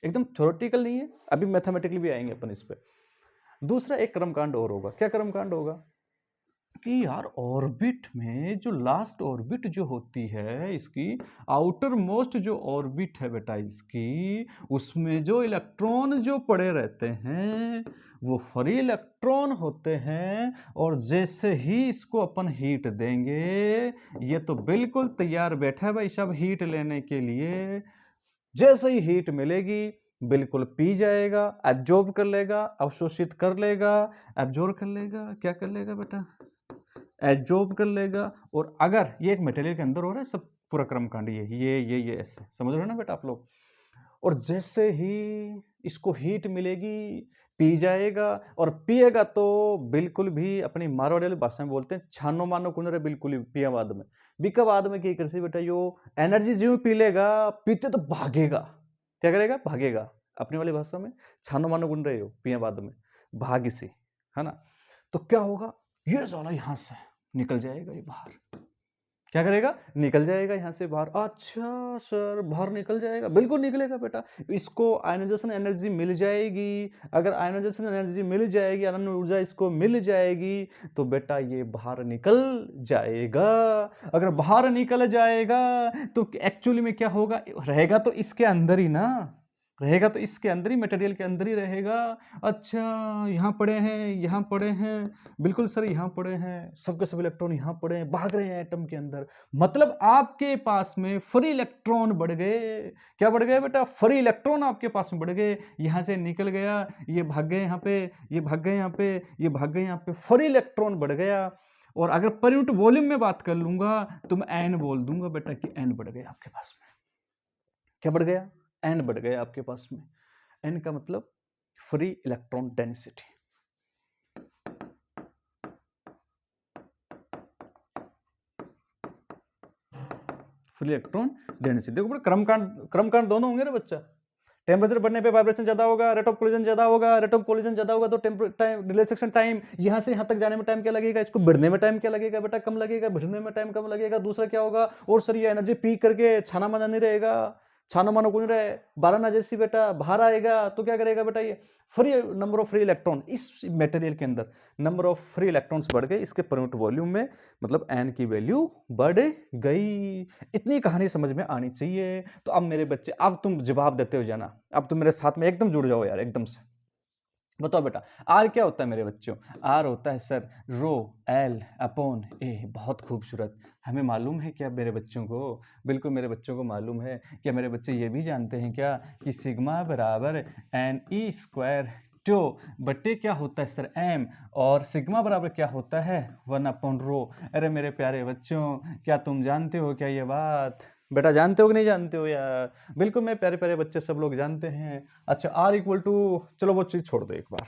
एकदम थ्योरेटिकल नहीं है, अभी मैथमेटिकली भी आएंगे अपन इस पे। दूसरा एक कर्मकांड और होगा। क्या कर्मकांड होगा कि यार ऑर्बिट में जो लास्ट ऑर्बिट जो होती है इसकी, आउटर मोस्ट जो ऑर्बिट है बेटा इसकी, उसमें जो इलेक्ट्रॉन जो पड़े रहते हैं वो फ्री इलेक्ट्रॉन होते हैं। और जैसे ही इसको अपन हीट देंगे, ये तो बिल्कुल तैयार बैठा है भाई सब हीट लेने के लिए। जैसे ही हीट मिलेगी बिल्कुल पी जाएगा, एब्जॉर्ब कर लेगा, अवशोषित कर लेगा, एब्जॉर्ब कर लेगा, क्या कर लेगा बेटा, एब्जॉर्ब कर लेगा। और अगर ये एक मटेरियल के अंदर हो रहा है सब पूरा क्रमकांड ये ऐसे समझ रहे हो ना बेटा आप लोग। और जैसे ही इसको हीट मिलेगी पी जाएगा, और पिएगा तो बिल्कुल भी अपनी मारवाड़ी वाली भाषा में बोलते हैं छानो मानो कुनरे, बिल्कुल ही पिया बाद में बिका बाद में क्या कर बेटा, यो एनर्जी ज्यों पी लेगा, पीते तो भागेगा, क्या करेगा, भागेगा। अपनी वाली भाषा में छानो मानो गुन रहे हो, पिया बाद में भाग से, है ना। तो क्या होगा, ये साला यहां से निकल जाएगा, ये बाहर क्या करेगा, निकल जाएगा यहां से बाहर। अच्छा सर बाहर निकल जाएगा, बिल्कुल निकलेगा बेटा। इसको आयनाइजेशन एनर्जी मिल जाएगी। अगर आयनाइजेशन एनर्जी मिल जाएगी, अनंत ऊर्जा इसको मिल जाएगी, तो बेटा ये बाहर निकल जाएगा। अगर बाहर निकल जाएगा तो एक्चुअली में क्या होगा, रहेगा तो इसके अंदर ही ना, रहेगा तो इसके अंदर ही, मटेरियल के अंदर ही रहेगा। अच्छा यहाँ पड़े हैं, यहाँ पड़े हैं, बिल्कुल सर यहाँ पड़े हैं, सबके सब इलेक्ट्रॉन यहाँ पड़े हैं, भाग रहे हैं एटम के अंदर। मतलब आपके पास में फ्री इलेक्ट्रॉन बढ़ गए। क्या बढ़ गए बेटा, फ्री इलेक्ट्रॉन आपके पास में बढ़ गए। यहाँ से निकल गया, ये भाग गए यहाँ पे, ये भाग गए यहाँ पे, ये भाग गए यहाँ पे, फ्री इलेक्ट्रॉन बढ़ गया। और अगर पर यूनिट वॉल्यूम में बात कर लूंगा तो मैं एन बोल दूंगा बेटा कि एन बढ़ गया आपके पास में। क्या बढ़ गया, एन बढ़ गया आपके पास में। एन का मतलब free electron density. Free electron density देखो बेटा, क्रमकांड दोनों होंगे ना बच्चा। टेम्परेचर बढ़ने पे वाइब्रेशन ज्यादा होगा, रेट ऑफ कोलिजन ज्यादा होगा, रेट ऑफ कोलिजन ज्यादा होगा तो टाइम रिलैक्सेशन टाइम, यहां से यहां तक जाने में टाइम क्या लगेगा, इसको बढ़ने में टाइम क्या लगेगा बेटा, कम लगेगा, बढ़ने में टाइम कम लगेगा। दूसरा क्या होगा, और सर ये एनर्जी पी करके छाना माना नहीं रहेगा, छानो मानो कुछ रहे, बारह जैसी बेटा बाहर आएगा तो क्या करेगा बेटा, ये free number of free electron इस मटेरियल के अंदर, नंबर ऑफ फ्री इलेक्ट्रॉन्स बढ़ गए इसके पर यूनिट वॉल्यूम में, मतलब एन की वैल्यू बढ़ गई। इतनी कहानी समझ में आनी चाहिए। तो अब मेरे बच्चे, अब तुम जवाब देते हो जाना, अब तुम मेरे साथ में एकदम जुड़ जाओ यार, एकदम से बताओ बेटा। आर क्या होता है मेरे बच्चों, आर होता है सर रो एल अपॉन ए। बहुत खूबसूरत, हमें मालूम है क्या मेरे बच्चों को, बिल्कुल मेरे बच्चों को मालूम है। क्या मेरे बच्चे ये भी जानते हैं क्या कि सिग्मा बराबर एन ई स्क्वायर टो बट्टे क्या होता है सर एम, और सिग्मा बराबर क्या होता है 1 अपॉन रो। अरे मेरे प्यारे बच्चों, क्या तुम जानते हो क्या ये बात, बेटा जानते हो कि नहीं जानते हो यार, बिल्कुल मेरे प्यारे प्यारे बच्चे सब लोग जानते हैं। अच्छा आर इक्वल टू, चलो वो चीज छोड़ दो एक बार,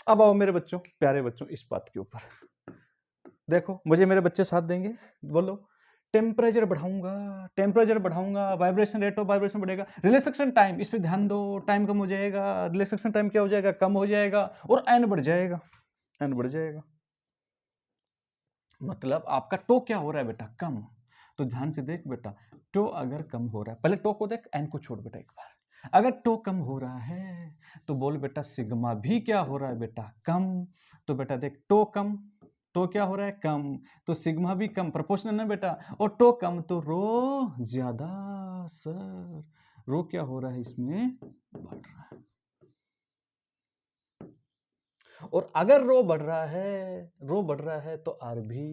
अब आओ मेरे बच्चों, प्यारे बच्चों, इस बात के ऊपर देखो, मुझे मेरे बच्चे साथ देंगे, बोलो। टेम्परेचर बढ़ाऊंगा, टेम्परेचर बढ़ाऊंगा, वाइब्रेशन रेट ऑफ वाइब्रेशन बढ़ेगा, रिलैक्सेशन टाइम इस पे ध्यान दो, टाइम कम हो जाएगा, रिलैक्सेशन टाइम क्या हो जाएगा, कम हो जाएगा, और एन बढ़ जाएगा, एन बढ़ जाएगा। मतलब आपका टो क्या हो रहा है बेटा, कम। तो ध्यान से देख बेटा, टो अगर कम हो रहा है, पहले टो को देख, एन को छोड़ बेटा एक बार। अगर टो कम हो रहा है तो बोल बेटा सिग्मा भी क्या हो रहा है बेटा, कम। तो बेटा देख टो कम, टो क्या हो रहा है, कम, तो सिग्मा भी कम, प्रोपोर्शनल ना बेटा। और टो कम तो रो ज्यादा, सर रो क्या हो रहा है इसमें, बढ़ रहा है। और अगर रो बढ़ रहा है, रो बढ़ रहा है तो आर भी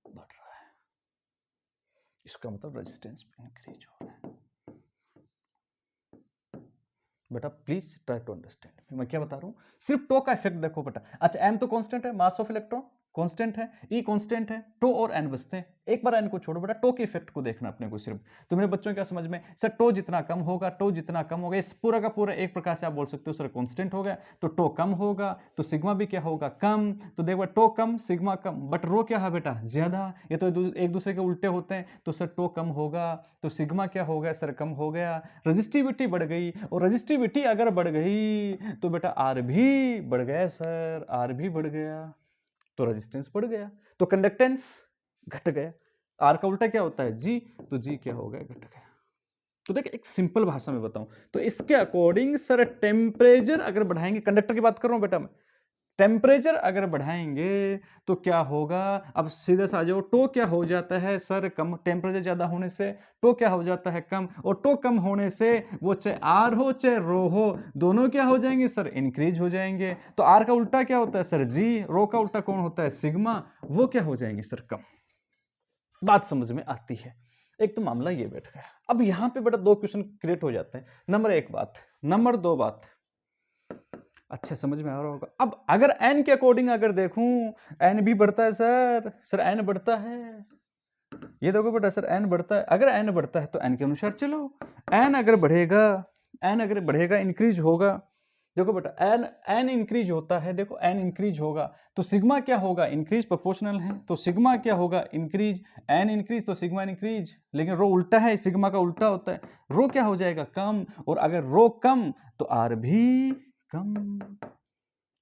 बढ़ रहा है, इसका मतलब रेजिस्टेंस भी इंक्रीज हो रहा है। बेटा प्लीज ट्राई टू अंडरस्टैंड, मैं क्या बता रहा हूं, सिर्फ टो का इफेक्ट देखो बेटा। अच्छा एम तो कांस्टेंट है, मास ऑफ इलेक्ट्रॉन, कांस्टेंट है, ई कांस्टेंट है, टो और एन बचते हैं। एक बार एन को छोड़ो बेटा, टो के इफेक्ट को देखना अपने को सिर्फ। तो मेरे बच्चों क्या समझ में, सर टो जितना कम होगा, टो जितना कम होगा, इस पूरा का पूरा एक प्रकार से आप बोल सकते हो सर कांस्टेंट हो गया। तो टो कम होगा तो सिग्मा भी क्या होगा, कम। तो देखो टो कम सिग्मा कम, बट रो क्या है बेटा, ज्यादा। ये तो एक दूसरे के उल्टे होते हैं। तो सर टो कम होगा तो सिग्मा क्या हो गया सर, कम हो गया। रजिस्टिविटी बढ़ गई, और रजिस्टिविटी अगर बढ़ गई तो बेटा आर भी बढ़ गया सर, आर भी बढ़ गया तो रेजिस्टेंस बढ़ गया, तो कंडक्टेंस घट गया। आर का उल्टा क्या होता है, जी, तो जी क्या हो गया, घट गया। तो देखिए एक सिंपल भाषा में बताऊं तो इसके अकॉर्डिंग सर टेम्परेचर अगर बढ़ाएंगे, कंडक्टर की बात कर रहा हूं बेटा मैं, टेम्परेचर अगर बढ़ाएंगे तो क्या होगा। अब सीधे से आ जाओ, टो क्या हो जाता है सर, कम। टेम्परेचर ज्यादा होने से टो क्या हो जाता है, कम। और टो कम होने से वो चाहे आर हो चाहे रो हो, दोनों क्या हो जाएंगे सर, इंक्रीज हो जाएंगे। तो आर का उल्टा क्या होता है सर, जी। रो का उल्टा कौन होता है, सिग्मा। वो क्या हो जाएंगे सर, कम। बात समझ में आती है। एक तो मामला ये बैठ गया। अब यहां पे बेटा दो क्वेश्चन क्रिएट हो जाते हैं। नंबर एक बात, नंबर दो बात, अच्छा समझ में आ रहा होगा। अब अगर n के अकॉर्डिंग अगर देखूं, n भी बढ़ता है सर, सर n बढ़ता है। ये देखो बेटा सर n बढ़ता है, अगर n बढ़ता है तो n के अनुसार चलो। n अगर बढ़ेगा, n अगर बढ़ेगा इंक्रीज होगा। देखो बेटा n इंक्रीज होता है, देखो n इंक्रीज होगा तो सिग्मा क्या होगा, इंक्रीज। प्रोपोर्शनल है तो सिग्मा क्या होगा, इंक्रीज। n इंक्रीज तो सिग्मा इंक्रीज। लेकिन रो उल्टा है, सिग्मा का उल्टा होता है, रो क्या हो जाएगा, कम। और अगर रो कम तो आर भी कम।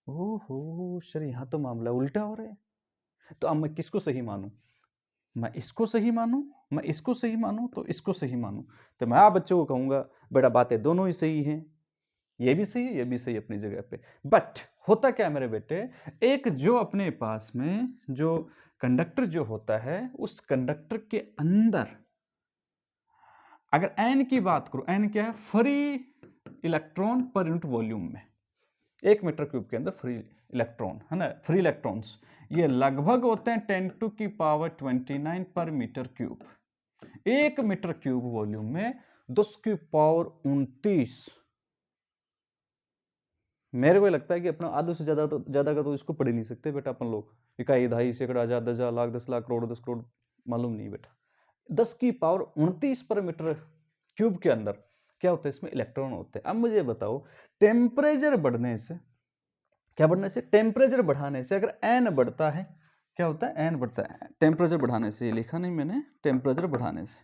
ओहो सर यहां तो मामला उल्टा हो रहा है। तो अब मैं किसको सही मानूं, मैं इसको सही मानूं, मैं इसको सही मानूं, तो इसको सही मानूं। तो मैं आप बच्चों को कहूंगा बेटा बातें दोनों ही सही हैं, ये भी सही है ये भी सही अपनी जगह पे। बट होता क्या मेरे बेटे, एक जो अपने पास में जो कंडक्टर जो होता है, उस कंडक्टर के अंदर अगर n की बात करो, n क्या है, free electron per unit volume में। 1 मीटर क्यूब के अंदर फ्री इलेक्ट्रॉन है ना, फ्री इलेक्ट्रॉन्स ये लगभग होते हैं 10⁻29 पर metre cube. 1 metre cube volume में 10⁻29। मेरे को लगता है कि अपना आधे से ज्यादा का तो इसको पढ़ ही नहीं सकते बेटा अपन लोग। इकाई, दहाई, सैकड़ा, हजार, 10,000, लाख, 10 लाख, करोड़, 10 करोड़, मालूम नहीं बेटा। 10⁻29 पर मीटर क्यूब के अंदर क्या होता है, इसमें इलेक्ट्रॉन होते हैं। अब मुझे बताओ, टेम्परेचर बढ़ने से, क्या बढ़ने से, टेम्परेचर बढ़ाने से अगर n बढ़ता है, क्या होता है, n बढ़ता है। टेम्परेचर बढ़ाने से, ये लिखा नहीं मैंने, टेम्परेचर बढ़ाने से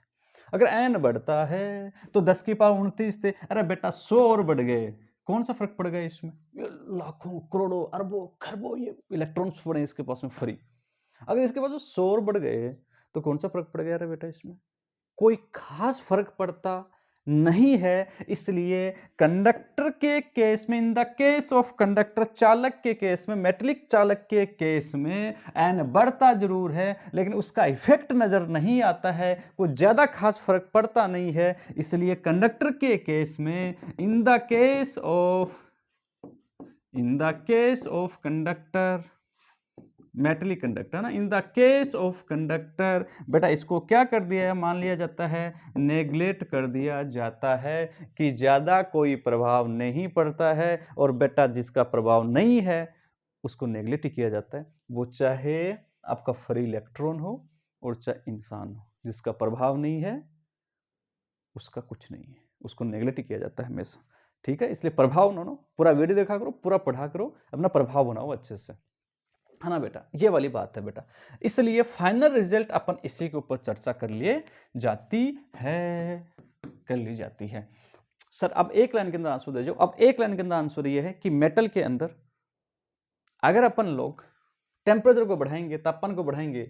अगर n बढ़ता है तो 10⁻29 थे, अरे बेटा 100 और बढ़ गए, कौन सा फर्क पड़ गया इसमें, ये लाखों करोड़ों अरबों खरबों ये इलेक्ट्रॉन्स पड़े इसके पास में फ्री। अगर इसके पास 100 और बढ़ गए तो कौन सा फर्क पड़ गया अरे बेटा, इसमें कोई खास फर्क पड़ता नहीं है। इसलिए कंडक्टर के केस में, in the case of conductor, चालक के केस में, मेटलिक चालक के केस में एन बढ़ता जरूर है लेकिन उसका इफेक्ट नजर नहीं आता है, कुछ ज्यादा खास फर्क पड़ता नहीं है। इसलिए कंडक्टर के केस में, in the case of conductor, metallic conductor ना, in the case of conductor बेटा इसको क्या कर दिया है, मान लिया जाता है, नेग्लेक्ट कर दिया जाता है कि ज्यादा कोई प्रभाव नहीं पड़ता है। और बेटा जिसका प्रभाव नहीं है उसको नेग्लेक्ट किया जाता है, वो चाहे आपका फ्री इलेक्ट्रॉन हो और चाहे इंसान हो। जिसका प्रभाव नहीं है उसका कुछ नहीं है, उसको नेग्लेक्ट किया जाता है हमेशा। ठीक है, इसलिए प्रभाव ना, पूरा वीडियो देखा करो, पूरा पढ़ा करो, अपना प्रभाव बनाओ अच्छे से, है ना बेटा। ये वाली बात है बेटा। इसलिए फाइनल रिजल्ट अपन इसी के ऊपर चर्चा कर लिए जाती है, कर ली जाती है। सर अब एक लाइन के अंदर आंसर दे जाओ। अब एक लाइन के अंदर आंसर ये है कि मेटल के अंदर अगर अपन लोग टेम्परेचर को बढ़ाएंगे, तापमान को बढ़ाएंगे,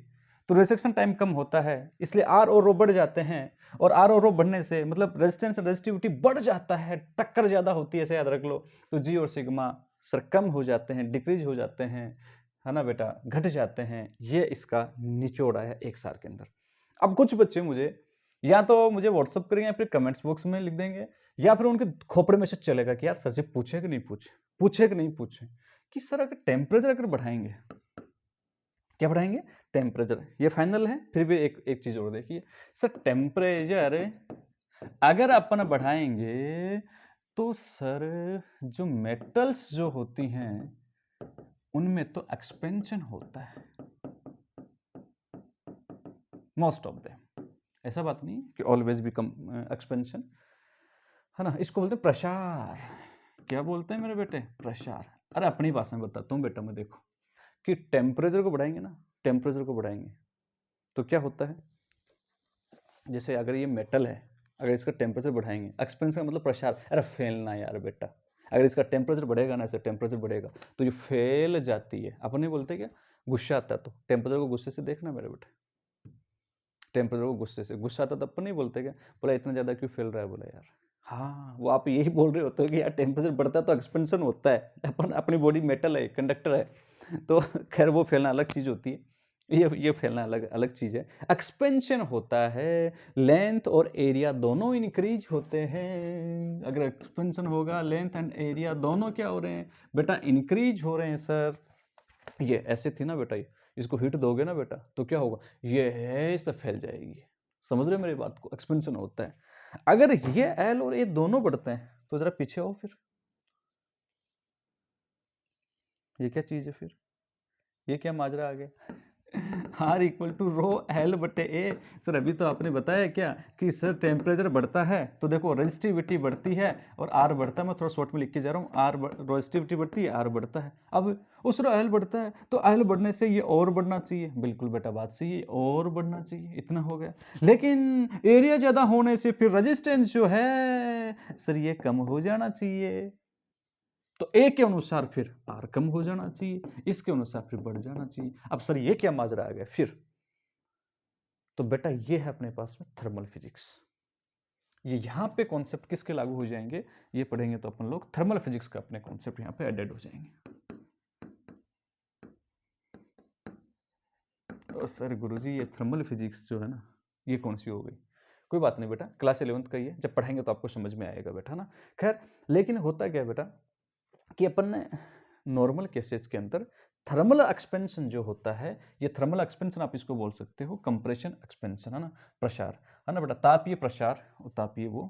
तो रिसेक्शन टाइम कम होता है, इसलिए आर और रो बढ़ जाते हैं। और आर और रो बढ़ने से मतलब रेजिस्टेंस और रेजिस्टिविटी बढ़ जाता है, टक्कर ज्यादा होती है, ऐसे याद रख लो। तो जी और सिग्मा सर कम हो जाते हैं, डिक्रीज हो जाते हैं, है ना बेटा, घट जाते हैं। ये इसका निचोड़ है एक सार के अंदर। अब कुछ बच्चे मुझे या तो मुझे व्हाट्सअप करेंगे या फिर कमेंट्स बॉक्स में लिख देंगे, या फिर उनके खोपड़े में से चलेगा कि यार सर जी पूछे कि नहीं पूछे, पूछे कि नहीं पूछे, कि सर अगर टेम्परेचर अगर बढ़ाएंगे, क्या बढ़ाएंगे, टेम्परेचर, ये फाइनल है। फिर भी एक चीज और देखिए सर, टेम्परेचर अगर अपन बढ़ाएंगे तो सर जो मेटल्स जो होती हैं उनमें तो एक्सपेंशन होता है, मोस्ट ऑफ देम। ऐसा बात नहीं कि ऑलवेज बिकम एक्सपेंशन, है ना। इसको बोलते हैं प्रसार। क्या बोलते हैं मेरे बेटे? प्रसार। अरे अपनी भाषा में बताता हूँ बेटा मैं, देखो कि टेम्परेचर को बढ़ाएंगे ना, टेम्परेचर को बढ़ाएंगे तो क्या होता है, जैसे अगर ये मेटल है, अगर इसका टेम्परेचर बढ़ाएंगे, एक्सपेंशन का मतलब प्रसार। अरे फैलना यार बेटा, अगर इसका टेम्परेचर बढ़ेगा ना, ऐसे टेम्परेचर बढ़ेगा तो ये फैल जाती है। अपन नहीं बोलते क्या, गुस्सा आता है तो टेम्परेचर को गुस्से से देखना मेरे बेटे, टेम्परेचर को गुस्से से, गुस्सा आता तो अपन नहीं बोलते क्या, बोला इतना ज़्यादा क्यों फैल रहा है, बोला यार हाँ, वो आप यही बोल रहे होते हो कि यार टेम्परेचर बढ़ता है तो एक्सपेंशन होता है। अपन अपनी बॉडी मेटल है, कंडक्टर है, तो खैर वो फैलना अलग चीज़ होती है, ये फैलना अलग अलग चीज़ है। एक्सपेंशन होता है लेंथ और एरिया दोनों इंक्रीज होते हैं। अगर एक्सपेंशन होगा, लेंथ एंड एरिया दोनों क्या हो रहे हैं बेटा, इंक्रीज हो रहे हैं सर। ये ऐसे थी ना बेटा, इसको हीट दोगे ना बेटा तो क्या होगा, ये ऐसे फैल जाएगी। समझ रहे हो मेरी बात को? एक्सपेंशन होता है। अगर ये एल और ए दोनों बढ़ते हैं तो जरा पीछे आओ, फिर ये क्या चीज है, फिर ये क्या माजरा आ गया? R equal to rho L बटे ए। सर अभी तो आपने बताया क्या कि सर टेम्परेचर बढ़ता है तो देखो रेजिस्टिविटी बढ़ती है और आर बढ़ता है। मैं थोड़ा शॉर्ट में लिख के जा रहा हूँ, आर रेजिस्टिविटी बढ़ती है, आर बढ़ता है। अब उस रो एल बढ़ता है तो एल बढ़ने से ये और बढ़ना चाहिए। बिल्कुल बेटा बात सही है, और बढ़ना चाहिए, इतना हो गया। लेकिन एरिया ज़्यादा होने से फिर रजिस्टेंस जो है सर ये कम हो जाना चाहिए। तो ए के अनुसार फिर आर कम हो जाना चाहिए, इसके अनुसार फिर बढ़ जाना चाहिए। अब सर ये क्या माजरा आ गया फिर? तो बेटा ये है अपने पास में थर्मल फिजिक्स। ये यहां पे कॉन्सेप्ट किसके लागू हो जाएंगे, ये पढ़ेंगे तो अपन लोग थर्मल फिजिक्स का अपने कॉन्सेप्ट यहां पे एडेड हो जाएंगे। और सर गुरुजी ये थर्मल फिजिक्स जो है ना, ये कौन सी हो गई? कोई बात नहीं बेटा, क्लास 11th का ही है, जब पढ़ेंगे तो आपको समझ में आएगा बेटा ना। खैर लेकिन होता क्या बेटा कि अपन ने नॉर्मल केसेस के अंदर थर्मल एक्सपेंशन जो होता है, ये थर्मल एक्सपेंशन आप इसको बोल सकते हो कंप्रेशन एक्सपेंशन, है ना, प्रसार, है ना बेटा, तापीय प्रसार, तापीय वो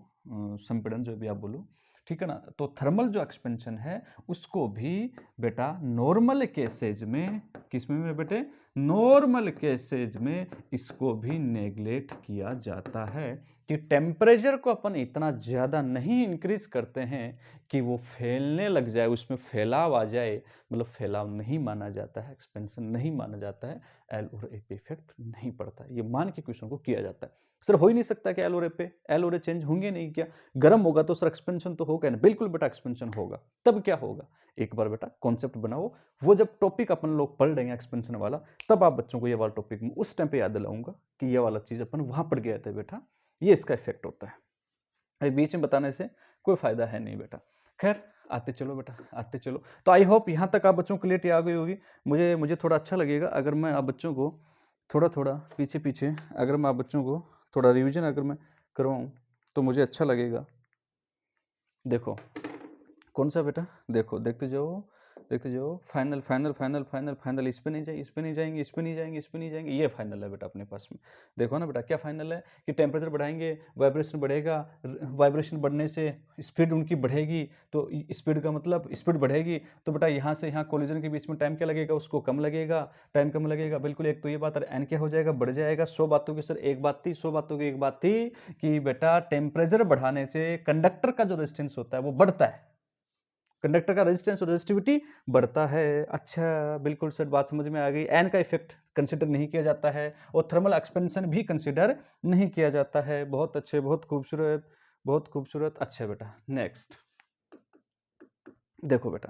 संपीड़न जो भी आप बोलो, ठीक है ना। तो थर्मल जो एक्सपेंशन है उसको भी बेटा नॉर्मल केसेज में, किसमें में बेटे, नॉर्मल केसेज में इसको भी नेग्लेक्ट किया जाता है कि टेम्परेचर को अपन इतना ज़्यादा नहीं इंक्रीज करते हैं कि वो फैलने लग जाए, उसमें फैलाव आ जाए, मतलब फैलाव नहीं माना जाता है, एक्सपेंशन नहीं माना जाता है, एल और ए पे इफेक्ट नहीं पड़ता है। ये मान के क्वेश्चन को किया जाता है। सर हो ही नहीं सकता कि एल और ए पे, एल और ए चेंज होंगे नहीं क्या? गर्म होगा तो सर एक्सपेंशन तो होगा ना। बिल्कुल बेटा एक्सपेंशन होगा। तब क्या होगा, एक बार बेटा कॉन्सेप्ट बनाओ, वो जब टॉपिक अपन लोग पढ़ लेंगे एक्सपेंशन वाला, तब आप बच्चों को ये वाला टॉपिक उस टाइम पे याद दिलाऊंगा कि ये वाला चीज़ अपन वहां पढ़ गए थे बेटा, ये इसका इफेक्ट होता है। अभी बीच में बताने से कोई फायदा है नहीं बेटा। खैर आते चलो बेटा, आते चलो। तो आई होप यहाँ तक आप बच्चों को क्लियरिटी आ गई होगी। मुझे थोड़ा अच्छा लगेगा अगर मैं आप बच्चों को थोड़ा थोड़ा पीछे पीछे, अगर मैं आप बच्चों को थोड़ा रिवीजन अगर मैं करवाऊँ तो मुझे अच्छा लगेगा। देखो कौन सा बेटा, देखो देखते जाओ, देखते जाओ। Final final final final final, इस पे नहीं जाएंगे, इस पे नहीं जाएंगे, इस पे नहीं जाएंगे, इस पे नहीं जाएंगे, ये फाइनल है बेटा अपने पास में। देखो ना बेटा क्या फाइनल है कि टेम्परेचर बढ़ाएंगे, वाइब्रेशन बढ़ेगा, वाइब्रेशन बढ़ने से स्पीड उनकी बढ़ेगी, तो स्पीड का मतलब स्पीड बढ़ेगी तो बेटा यहाँ से यहाँ कोलिजन के बीच में टाइम क्या लगेगा, उसको कम लगेगा, टाइम कम लगेगा। बिल्कुल एक तो ये बात, एन क्या हो जाएगा, बढ़ जाएगा। 100 बातों की सर एक बात थी, 100 बातों की एक बात थी कि बेटा टेम्परेचर बढ़ाने से कंडक्टर का जो रेजिस्टेंस होता है वो बढ़ता है, कंडक्टर का रेजिस्टेंस और रेजिस्टिविटी बढ़ता है। अच्छा बिल्कुल सर बात समझ में आ गई। एन का इफेक्ट कंसिडर नहीं किया जाता है और थर्मल एक्सपेंशन भी कंसिडर नहीं किया जाता है। बहुत अच्छे, बहुत खूबसूरत, बहुत खूबसूरत। अच्छा बेटा नेक्स्ट देखो बेटा,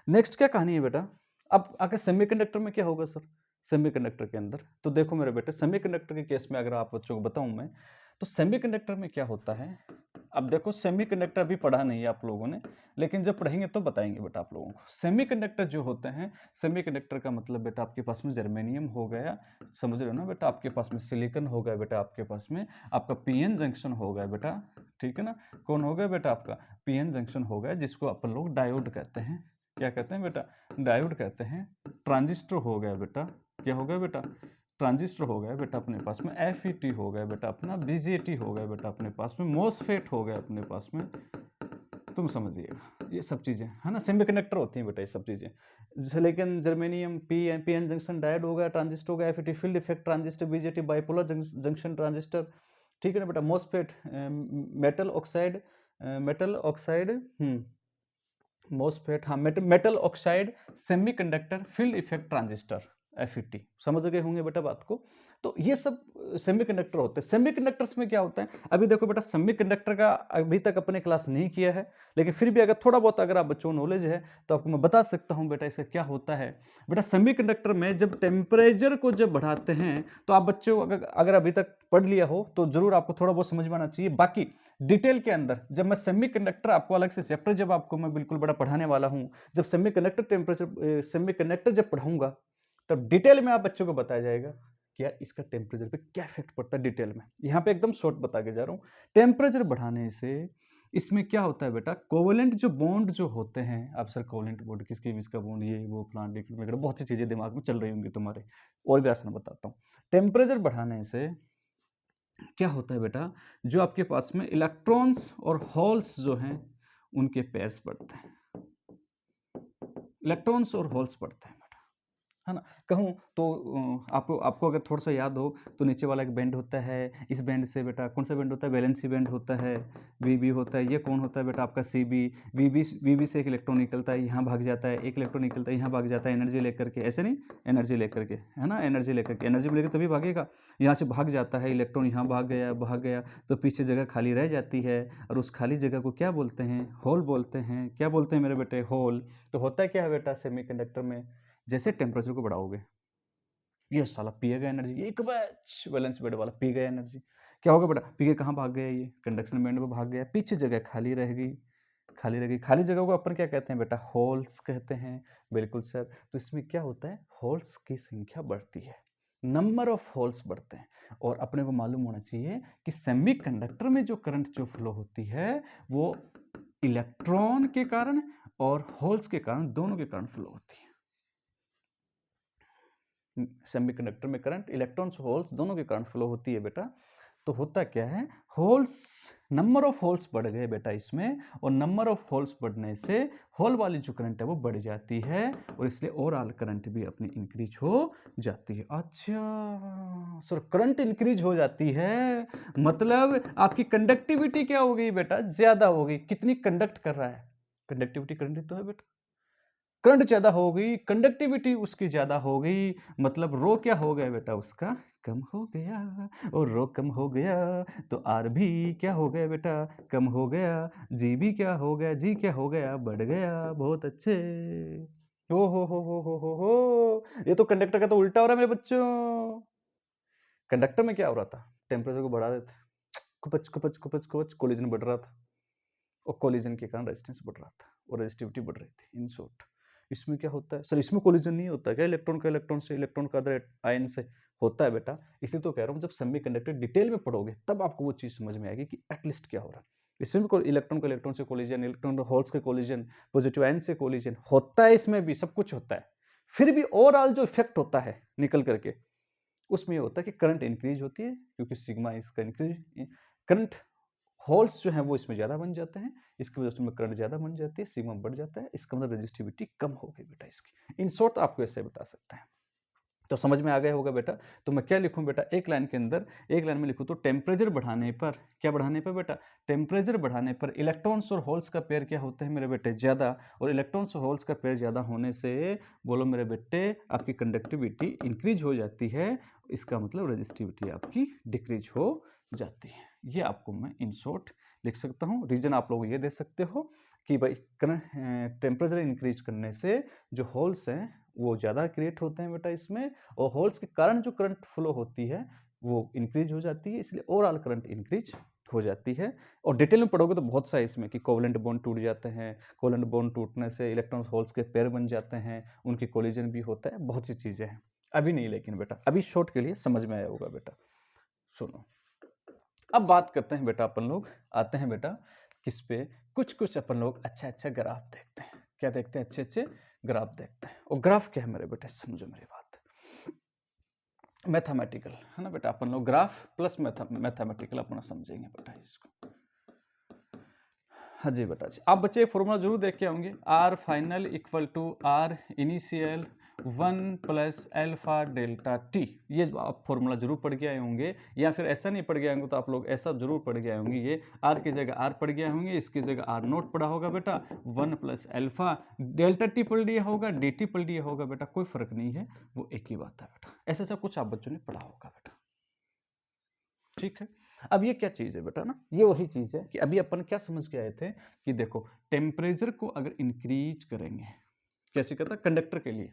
नेक्स्ट क्या कहानी है बेटा। अब आगे सेमीकंडक्टर में क्या होगा सर, सेमीकंडक्टर के अंदर तो देखो मेरे बेटे, सेमीकंडक्टर के केस में अगर आप बच्चों को बताऊं मैं, तो सेमीकंडक्टर में क्या होता है। अब देखो सेमीकंडक्टर अभी पढ़ा नहीं है आप लोगों ने, लेकिन जब पढ़ेंगे तो बताएंगे बेटा आप लोगों को। सेमीकंडक्टर जो होते हैं, सेमीकंडक्टर का मतलब बेटा आपके पास में जर्मेनियम हो गया, समझ रहे हो ना बेटा, आपके पास में सिलिकॉन हो गया बेटा, आपके पास में आपका पीएन जंक्शन हो गया बेटा, ठीक है ना। कौन हो गया बेटा, आपका पीएन जंक्शन हो गया, जिसको अपन लोग डायोड कहते हैं। क्या कहते हैं बेटा, डायोड कहते हैं। ट्रांजिस्टर हो गया बेटा, क्या हो गया बेटा, ट्रांजिस्टर हो गया बेटा अपने पास में। FET हो गया बेटा अपना, BJT हो गया बेटा अपने पास में, मोसफेट हो गया अपने पास में, तुम समझिएगा। ये सब चीज़ें है ना, सेमीकंडक्टर होती हैं बेटा ये सब चीज़ें। Silicon, germanium, PN junction, diode हो गया, ट्रांजिस्टर हो गया, FET field effect transistor, BJT bipolar junction transistor, ठीक है ना बेटा। MOSFET, metal oxide, metal oxide, MOSFET, हाँ, metal oxide semiconductor field effect transistor, FET, समझ गए होंगे बेटा बात को। तो ये सब सेमीकंडक्टर होते हैं। सेमीकंडक्टर्स में क्या होता है, अभी देखो बेटा, सेमीकंडक्टर का अभी तक अपने क्लास नहीं किया है, लेकिन फिर भी अगर थोड़ा बहुत अगर आप बच्चों को नॉलेज है तो आपको मैं बता सकता हूं बेटा इसका क्या होता है। बेटा सेमीकंडक्टर में जब टेम्परेचर को जब बढ़ाते हैं तो आप बच्चों अगर अभी तक पढ़ लिया हो तो जरूर आपको थोड़ा बहुत समझ में आना चाहिए। बाकी डिटेल के अंदर जब मैं सेमीकंडक्टर आपको अलग से चैप्टर जब आपको मैं बिल्कुल बड़ा पढ़ाने वाला हूं, जब सेमीकंडक्टर टेम्परेचर सेमीकंडक्टर जब पढ़ाऊंगा तब डिटेल में आप बच्चों को बताया जाएगा क्या इसका टेम्परेचर पे क्या इफेक्ट पड़ता है डिटेल में। यहाँ पे एकदम शॉर्ट बता के जा रहा हूँ। टेम्परेचर बढ़ाने से इसमें क्या होता है बेटा, कोवेलेंट जो बॉन्ड जो होते हैं, आप सर कोवेलेंट बॉन्ड किसके बीच का बॉन्ड, ये वो प्लांट लिक्विड वगैरह बहुत सी चीजें दिमाग में चल रही होंगी तुम्हारे, और भी आसान बताता हूँ। टेम्परेचर बढ़ाने से क्या होता है बेटा, जो आपके पास में इलेक्ट्रॉन्स और होल्स जो हैं उनके पेयर्स बढ़ते हैं, इलेक्ट्रॉन्स और होल्स बढ़ते हैं बेटा, है ना। कहूँ तो आपको आपको अगर थोड़ा सा याद हो तो नीचे वाला एक बैंड होता है, इस बैंड से बेटा कौन सा बैंड होता है, वैलेंसी बैंड होता है, वी होता है। ये कौन होता है बेटा, आपका सी बी। वी से एक इलेक्ट्रॉन निकलता है, यहाँ भाग जाता है, एक इलेक्ट्रॉन निकलता है, यहाँ भाग जाता है, एनर्जी लेकर के, ऐसे नहीं, एनर्जी लेकर के, है ना, एनर्जी लेकर के, एनर्जी लेकर तभी भागेगा। यहाँ से भाग जाता है इलेक्ट्रॉन, यहाँ भाग गया तो पीछे जगह खाली रह जाती है, और उस खाली जगह को क्या बोलते हैं, होल बोलते हैं। क्या बोलते हैं मेरे बेटे, होल। तो होता क्या है बेटा सेमीकंडक्टर में, जैसे टेम्परेचर को बढ़ाओगे, ये साला पिएगा एनर्जी, एक बैच वैलेंस बैंड वाला पी गया एनर्जी, क्या होगा बेटा, पी के कहाँ भाग गया, ये कंडक्शन बैंड में भाग गया, पीछे जगह खाली रह गई, खाली रह गई। खाली जगह को अपन क्या कहते हैं बेटा, होल्स कहते हैं। बिल्कुल सर। तो इसमें क्या होता है, होल्स की संख्या बढ़ती है, नंबर ऑफ होल्स बढ़ते हैं। और अपने को मालूम होना चाहिए कि सेमीकंडक्टर में जो करंट जो फ्लो होती है वो इलेक्ट्रॉन के कारण और होल्स के कारण, दोनों के कारण फ्लो होती है। सेमीकंडक्टर में करंट इलेक्ट्रॉन्स होल्स दोनों के कारण फ्लो होती है बेटा। तो होता क्या है, होल्स, नंबर ऑफ होल्स बढ़ गए बेटा इसमें, और नंबर ऑफ होल्स बढ़ने से होल वाली जो करंट है वो बढ़ जाती है, और इसलिए ओवरऑल करंट भी अपनी इंक्रीज हो जाती है। अच्छा सर, करंट इंक्रीज हो जाती है मतलब आपकी कंडक्टिविटी क्या हो गई बेटा, ज्यादा हो गई। कितनी कंडक्ट कर रहा है, कंडक्टिविटी करंट तो है बेटा, करंट ज्यादा हो गई, कंडक्टिविटी उसकी ज्यादा हो गई, मतलब रो क्या हो गया बेटा उसका, कम हो गया। और रो कम हो गया तो आर भी क्या हो गया बेटा, कम हो गया। जी भी क्या हो गया, जी क्या हो गया, बढ़ गया। बहुत अच्छे। हो ये तो कंडक्टर का तो उल्टा हो रहा है मेरे बच्चों। कंडक्टर में क्या हो रहा था, टेम्परेचर को बढ़ा रहे थे, कुपच कुपच कुपच कुपच, कोलिजन बढ़ रहा था, और कोलिजन के कारण रेजिस्टेंस बढ़ रहा था, और रेजिस्टिविटी बढ़ रही थी। इन शॉर्ट इसमें क्या होता है सर, इसमें कोलिजन नहीं होता क्या, इलेक्ट्रॉन का इलेक्ट्रॉन से, इलेक्ट्रॉन का अदर आयन से होता है बेटा। इसलिए तो कह रहा हूँ जब सेमीकंडक्टर डिटेल में पढ़ोगे तब आपको वो चीज़ समझ में आएगी कि एटलीस्ट क्या हो रहा है। इसमें भी इलेक्ट्रॉन का इलेक्ट्रॉन से कोलिजन, इलेक्ट्रॉन होल्स के कोलिजन, पॉजिटिव आयन से कोलिजन होता है, इसमें भी सब कुछ होता है। फिर भी ओवरऑल जो इफेक्ट होता है निकल करके, उसमें ये होता है कि करंट इंक्रीज होती है, क्योंकि सिग्मा इसका इंक्रीज, करंट होल्स जो हैं वो इसमें ज़्यादा बन जाते हैं, इसकी वजह से उसमें करंट ज़्यादा बन जाती है, सिग्मा बढ़ जाता है, इसका मतलब रेजिस्टिविटी कम हो गई बेटा इसकी। इन शॉर्ट आपको ऐसे बता सकते हैं। तो समझ में आ गया होगा बेटा। तो मैं क्या लिखूं बेटा, एक लाइन के अंदर, एक लाइन में लिखूं तो टेम्परेचर बढ़ाने पर, क्या बढ़ाने पर बेटा, टेम्परेचर बढ़ाने पर इलेक्ट्रॉन्स और होल्स का पेयर क्या होते हैं मेरे बेटे, ज़्यादा। और इलेक्ट्रॉन्स और होल्स का पेयर ज़्यादा होने से, बोलो मेरे बेटे, आपकी कंडक्टिविटी इंक्रीज हो जाती है, इसका मतलब रेजिस्टिविटी आपकी डिक्रीज हो जाती है। ये आपको मैं इन शॉर्ट लिख सकता हूँ। रीजन आप लोग ये दे सकते हो कि भाई टेम्परेचर इंक्रीज करने से जो होल्स हैं वो ज़्यादा क्रिएट होते हैं बेटा इसमें, और होल्स के कारण जो करंट फ्लो होती है वो इंक्रीज हो जाती है, इसलिए ओवरऑल करंट इंक्रीज हो जाती है। और डिटेल में पढ़ोगे तो बहुत सा इसमें कि कोवेलेंट बॉन्ड टूट जाते हैं, कोवेलेंट बॉन्ड टूटने से इलेक्ट्रॉन होल्स के पेयर बन जाते हैं, उनकी कोलिजन भी होता है, बहुत सी चीज़ें हैं। अभी नहीं, लेकिन बेटा अभी शॉर्ट के लिए समझ में आया होगा बेटा। सुनो, अब बात करते हैं बेटा, अपन लोग आते हैं बेटा किस पे, कुछ कुछ अपन लोग अच्छा अच्छा ग्राफ देखते हैं। क्या देखते हैं, अच्छे अच्छे ग्राफ देखते हैं। और ग्राफ क्या है मेरे बेटे, समझो मेरी बात, मैथमेटिकल है ना बेटा। अपन लोग ग्राफ प्लस मैथमेटिकल अपना समझेंगे बेटा इसको। हाँ जी बेटा जी, आप बच्चे फॉर्मूला जरूर देख के होंगे, R final equal to R initial 1 plus alpha delta T. ये आप फॉर्मूला जरूर पढ़ के आए होंगे, या फिर ऐसा नहीं पढ़ के आए होंगे तो आप लोग ऐसा जरूर पढ़ के आए होंगे। ये आर की जगह आर पढ़ गए होंगे, इसकी जगह आर नोट पढ़ा होगा बेटा, 1 प्लस एल्फा डेल्टा टी पढ़ लिया होगा, डी टी पढ़ लिया होगा बेटा, कोई फर्क नहीं है, वो एक ही बात है बेटा। ऐसा ऐसा कुछ आप बच्चों ने पढ़ा होगा बेटा, ठीक है। अब ये क्या चीज़ है बेटा ना, ये वही चीज़ है कि अभी अपन क्या समझ के आए थे कि देखो टेम्परेचर को अगर इंक्रीज करेंगे, कैसे कहता है कंडक्टर के लिए,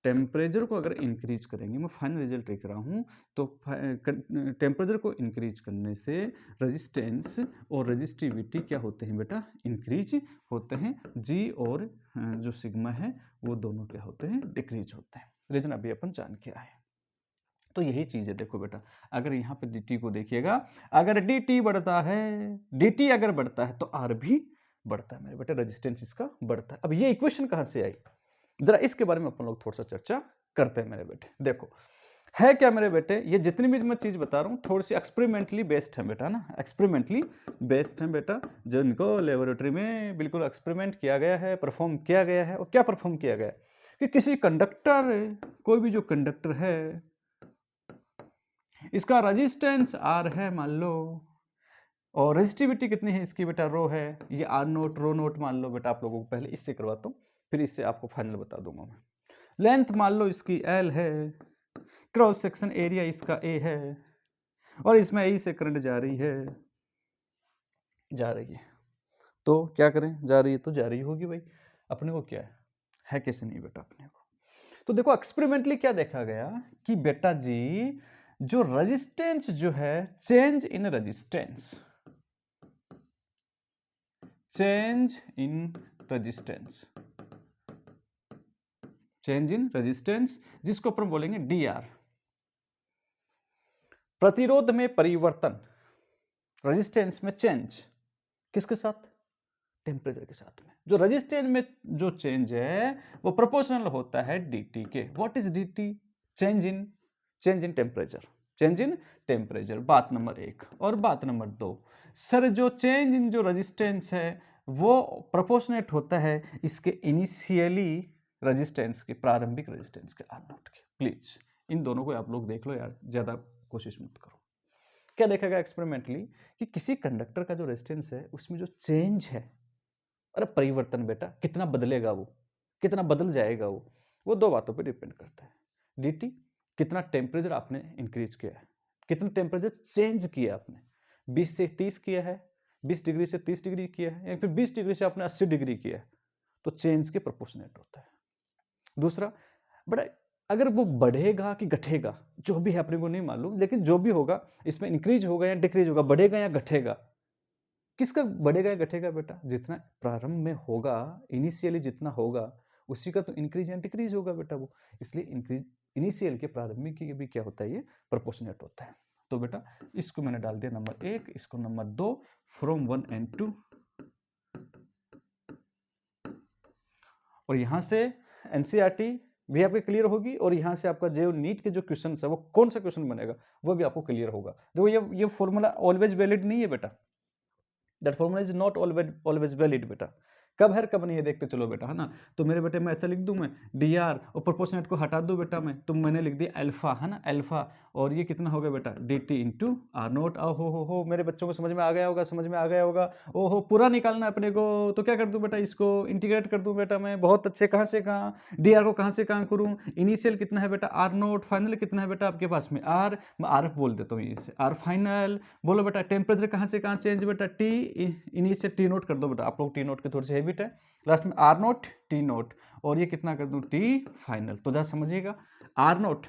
टेम्परेचर को अगर इंक्रीज करेंगे, मैं फाइनल रिजल्ट लिख रहा हूँ, तो टेम्परेचर को इंक्रीज करने से रेजिस्टेंस और रेजिस्टिविटी क्या होते हैं बेटा, इंक्रीज होते हैं। जी और जो सिग्मा है वो दोनों क्या होते हैं, डिक्रीज होते हैं। रीजन अभी अपन जान के आए। तो यही चीज़ है, देखो बेटा अगर यहाँ पे dt को देखिएगा, अगर dt बढ़ता है, dt अगर बढ़ता है तो r भी बढ़ता है मेरे बेटे, रेजिस्टेंस इसका बढ़ता है। अब ये इक्वेशन कहाँ से आई, जरा इसके बारे में अपन लोग थोड़ा सा चर्चा करते हैं मेरे बेटे। देखो है क्या मेरे बेटे, ये जितनी भी मैं चीज़ बता रहा हूँ थोड़ी सी एक्सपेरिमेंटली बेस्ड है बेटा ना, एक्सपेरिमेंटली बेस्ड है बेटा, जो इनको लेबोरेटरी में बिल्कुल एक्सपेरिमेंट किया गया है, परफॉर्म किया गया है। और क्या परफॉर्म किया गया है कि किसी कंडक्टर, कोई भी जो कंडक्टर है, इसका रेजिस्टेंस R है मान लो, और रेजिस्टिविटी कितनी है इसकी बेटा, रो है, ये R नोट रो नोट मान लो बेटा। आप लोगों को पहले इससे करवाता हूँ, फिर इससे आपको फाइनल बता दूंगा मैं। लेंथ मान लो इसकी L है, क्रॉस सेक्शन एरिया इसका A है, और इसमें A से करंट जा रही है, तो क्या करें, जा रही है तो जा रही होगी भाई, अपने को क्या है कैसे नहीं बेटा अपने को। तो देखो एक्सपेरिमेंटली क्या देखा गया कि बेटा जी जो रेजिस्टेंस जो है, change in resistance, change in resistance, change in resistance जिसको अपन बोलेंगे DR, प्रतिरोध में परिवर्तन, रेजिस्टेंस में चेंज, किसके साथ, टेम्परेचर के साथ में। जो रेजिस्टेंस में जो चेंज है वो प्रोपोर्शनल होता है dt के। What is dt, change in temperature, change in temperature, बात नंबर 1। और बात नंबर 2, सर जो चेंज इन जो रेजिस्टेंस है वो प्रोपोर्शनेट होता है इसके इनिशियली रेजिस्टेंस के, प्रारंभिक रेजिस्टेंस के, R नोट के। प्लीज इन दोनों को आप लोग देख लो यार, ज्यादा कोशिश मत करो। क्या देखा गया एक्सपेरिमेंटली कि किसी कंडक्टर का जो रेजिस्टेंस है उसमें जो चेंज है, अरे परिवर्तन बेटा, कितना बदलेगा वो, कितना बदल जाएगा वो दो बातों पे डिपेंड करता है। dt कितना टेम्परेचर आपने इंक्रीज किया है, कितना टेम्परेचर चेंज किया आपने, 20 से 30 किया है, 20 डिग्री से 30 डिग्री किया है, या फिर 20 डिग्री से आपने 80 डिग्री किया है, तो चेंज के प्रोपोर्शनेट होता है। दूसरा बड़ा, अगर वो बढ़ेगा कि घटेगा जो भी है अपने को नहीं मालूम, लेकिन जो भी होगा इसमें इंक्रीज होगा या डिक्रीज होगा, बढ़ेगा या घटेगा, किसका बढ़ेगा या घटेगा बेटा, जितना प्रारंभ में होगा, इनिशियली जितना होगा उसी का तो इंक्रीज या डिक्रीज होगा बेटा वो। इसलिए इंक्रीज इनिशियल के प्रारंभिक की भी क्या होता है, ये प्रोपोर्शनेट होता है। तो बेटा इसको मैंने डाल दिया नंबर 1, इसको नंबर 2, फ्रॉम 1 and 2। और यहां से एनसीईआरटी भी आपके क्लियर होगी, और यहाँ से आपका जो नीट के जो क्वेश्चन है वो कौन सा क्वेश्चन बनेगा वो भी आपको क्लियर होगा। देखो ये फॉर्मूला ऑलवेज वैलिड नहीं है बेटा, that formula is not always valid बेटा। कब है कब नहीं है देखते चलो बेटा, है ना। तो मेरे बेटे मैं ऐसा लिख दूं, मैं dr और प्रोपोर्शनेट को हटा दूं बेटा मैं, तो मैंने लिख दिया अल्फा, है ना, अल्फा, और ये कितना हो गया बेटा dt इंटू आर नोट। हो मेरे बच्चों को समझ में आ गया होगा, समझ में आ गया होगा। ओहो पूरा निकालना अपने को, तो क्या कर दूं बेटा, इसको इंटीग्रेट कर दूं बेटा मैं, बहुत अच्छे। कहाँ से कहाँ, dr को कहाँ से कहाँ करूँ, इनिशियल कितना है बेटा आर नोट, फाइनल कितना है बेटा आपके पास में आर, मैं आर बोल देता हूँ इसे आर फाइनल। बोलो बेटा टेम्परेचर कहाँ से कहाँ चेंज बेटा, टी इनिशियल टी नोट कर दो बेटा, आप लोग टी नोट के थोड़ी सी हैबिट है, लास्ट में आर नोट टी नोट, और ये कितना कर दूं टी फाइनल। तो जरा समझिएगा, आर नोट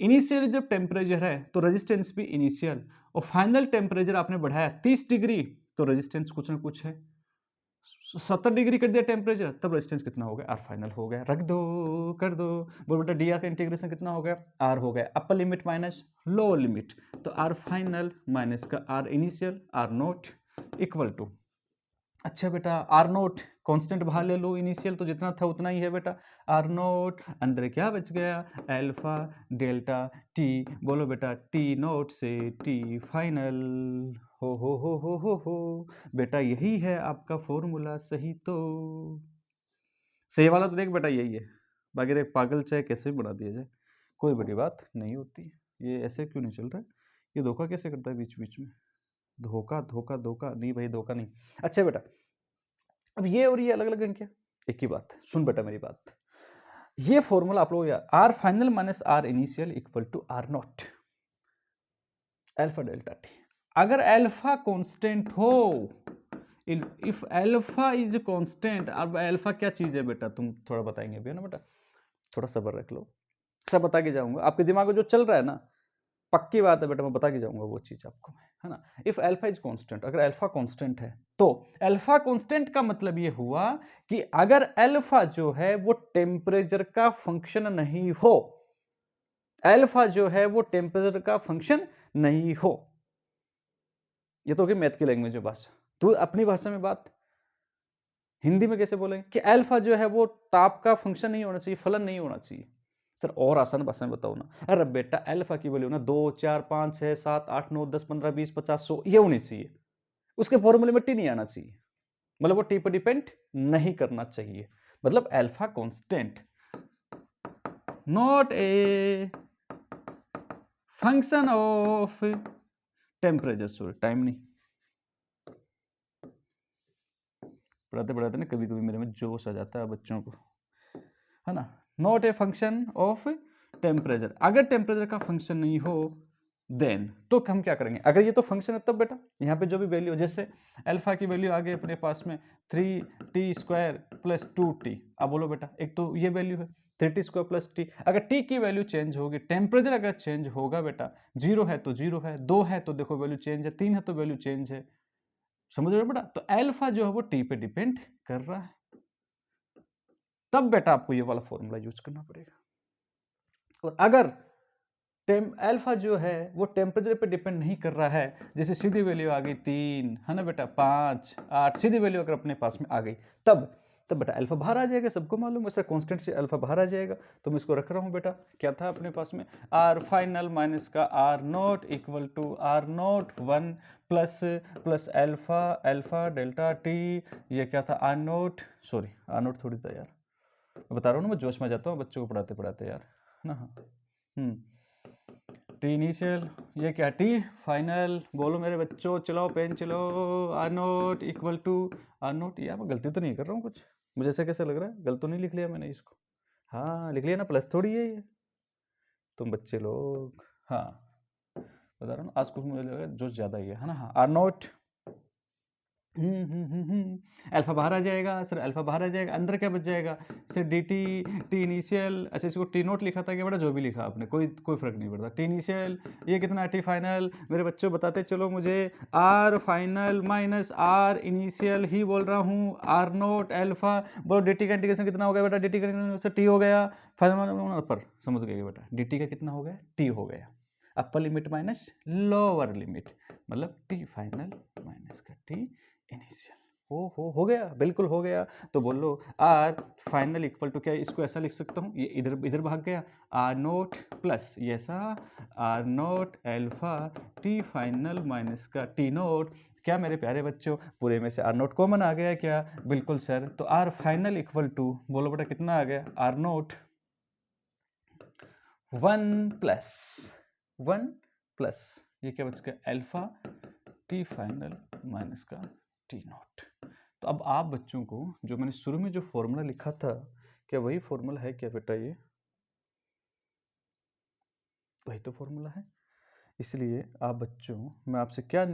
इनिशियल जब टेम्परेचर है तो रेजिस्टेंस भी इनिशियल, और फाइनल टेम्परेचर आपने बढ़ाया 30 डिग्री तो रेजिस्टेंस कुछ ना कुछ है, 70 डिग्री कर दिया टेम्परेचर तब रेजिस्टेंस कितना हो गया, आर फाइनल हो गया। रख दो, कर दो, बोल बेटा डी आर का इंटीग्रेशन कितना हो गया, आर हो गया, upper limit minus lower limit, तो आर फाइनल माइनस का R initial, R naught equal to अच्छा बेटा आर नोट कांस्टेंट बाहर ले लो इनिशियल, तो जितना था उतना ही है बेटा। आर नोट अंदर क्या बच गया, अल्फा डेल्टा टी। बोलो बेटा टी नोट से टी फाइनल। हो बेटा यही है आपका फॉर्मूला, सही तो सही वाला तो देख बेटा यही है। बाकी देख पागल चाहे कैसे भी बना दिया जाए कोई बड़ी बात नहीं होती। ये ऐसे क्यों नहीं चल रहा है, ये धोखा कैसे करता है बीच बीच में, धोखा धोखा धोखा नहीं भाई, धोखा नहीं। अच्छा बेटा अब ये और ये अलग अलग हैं क्या, एक ही बात है, सुन बेटा मेरी बात। ये फॉर्मूला आप लोग यार, R final minus R initial equal to R naught alpha delta T. अगर अल्फा कांस्टेंट हो, इफ अल्फा इज कांस्टेंट, अब अल्फा क्या चीज है बेटा तुम थोड़ा बताएंगे भी है ना बेटा, थोड़ा सब्र रख लो, सब बता के जाऊंगा। आपके दिमाग में जो चल रहा है ना पक्की बात है बेटा, मैं बता के जाऊंगा वो चीज आपको, है ना। इफ अल्फा इज कांस्टेंट, अगर अल्फा कांस्टेंट है तो अल्फा कांस्टेंट का मतलब ये हुआ कि अगर अल्फा जो है वो टेम्परेचर का फंक्शन नहीं हो, अल्फा जो है वो टेम्परेचर का फंक्शन नहीं हो, ये तो होगी मैथ की लैंग्वेज में भाषा। तू अपनी भाषा में बात हिंदी में कैसे बोलेंगे कि अल्फा जो है वो ताप का फंक्शन नहीं होना चाहिए, फलन नहीं होना चाहिए। सर और आसान भाषा में बताओ ना। अरे बेटा अल्फा की वैल्यू ना 2 4 5 6 7 8 9 10 15 20 50 100 ये होनी चाहिए, उसके फॉर्मूले में टी नहीं आना चाहिए, मतलब वो टी पर डिपेंड नहीं करना चाहिए। मतलब alpha constant not a function of temperature, sorry time नहीं, पढ़ाते पढ़ाते ना कभी कभी मेरे में जोश आ जाता है बच्चों को, है ना। Not a function of temperature, अगर टेम्परेचर का फंक्शन नहीं हो देन तो हम क्या करेंगे, अगर ये तो फंक्शन है तब बेटा यहाँ पे जो भी वैल्यू, जैसे अल्फा की वैल्यू आ गई अपने पास में 3t² प्लस 2t। अब बोलो बेटा एक तो ये वैल्यू है 3t² प्लस टी, अगर टी की वैल्यू चेंज होगी, टेम्परेचर अगर चेंज होगा बेटा, 0 है तो 0 है, 2 है तो देखो वैल्यू चेंज है, 3 है तो वैल्यू चेंज है, समझ रहे हो बेटा। तो अल्फा जो है वो टी पे डिपेंड कर रहा है, तब बेटा आपको ये वाला फॉर्मूला यूज करना पड़ेगा। और अगर अल्फा जो है वो टेम्परेचर पे डिपेंड नहीं कर रहा है, जैसे सीधी वैल्यू आ गई 3 है ना बेटा, 5 8 सीधी वैल्यू अगर अपने पास में आ गई, तब बेटा अल्फा बाहर आ जाएगा, सबको मालूम है सर कांस्टेंट से अल्फा बाहर आ जाएगा। तो मैं इसको रख रहा हूँ बेटा, क्या था अपने पास में आर फाइनल माइनस का R naught equal to R naught 1 plus alpha alpha delta T, ये क्या था R naught, sorry R naught थोड़ी था यार, मैं बता रहा हूँ ना मैं जोश में जाता हूँ बच्चों को पढ़ाते पढ़ाते यार, है ना। हाँ टी इनिशियल, ये क्या टी फाइनल, बोलो मेरे बच्चों, चलो पेन चलो, R naught equal to R naught, यार मैं गलती तो नहीं कर रहा हूँ कुछ, मुझे ऐसा कैसे लग रहा है, गलत तो नहीं लिख लिया मैंने इसको, हाँ लिख लिया ना, प्लस थोड़ी है ये, तुम बच्चे लोग, हाँ बता रहा हूँ आज कुछ मुझे लगा जो ज़्यादा ही है ना। हाँ आर नोट अल्फा बाहर आ जाएगा सर, अल्फा बाहर आ जाएगा, अंदर क्या बच जाएगा सर डी टी इनिशियल, अच्छा इसको टी नोट लिखा था क्या बेटा, जो भी लिखा आपने कोई फर्क नहीं पड़ता, टी इनिशियल ये कितना टी फाइनल, मेरे बच्चों बताते चलो मुझे, R final minus R initial ही बोल रहा हूँ, आर नोट अल्फा, बोलो डी टी का इंटीग्रेशन कितना हो गया बेटा, डी टी का टी हो गया फाइनल पर, समझ गए बेटा डी टी का कितना हो गया, टी हो गया, upper limit minus lower limit, मतलब टी फाइनल माइनस का टी इनिशियल, हो गया, बिल्कुल हो गया। तो बोलो आर फाइनल इक्वल टू क्या, इसको ऐसा लिख सकता हूँ, ये इधर इधर भाग गया, आर नोट प्लस ये ऐसा R naught alpha T final minus का टी नोट, क्या मेरे प्यारे बच्चों पूरे में से आर नोट कॉमन आ गया क्या, बिल्कुल सर। तो आर फाइनल इक्वल टू बोलो बेटा कितना आ गया, आर नोट 1 प्लस ये क्या बच गया अल्फा टी फाइनल माइनस का टी नॉट। तो अब आप बच्चों को जो मैंने शुरू में जो फॉर्मूला लिखा था, क्या वही फॉर्मूला है क्या बेटा, ये वही तो फॉर्मूला है। इसलिए आप बच्चों मैं आपसे क्या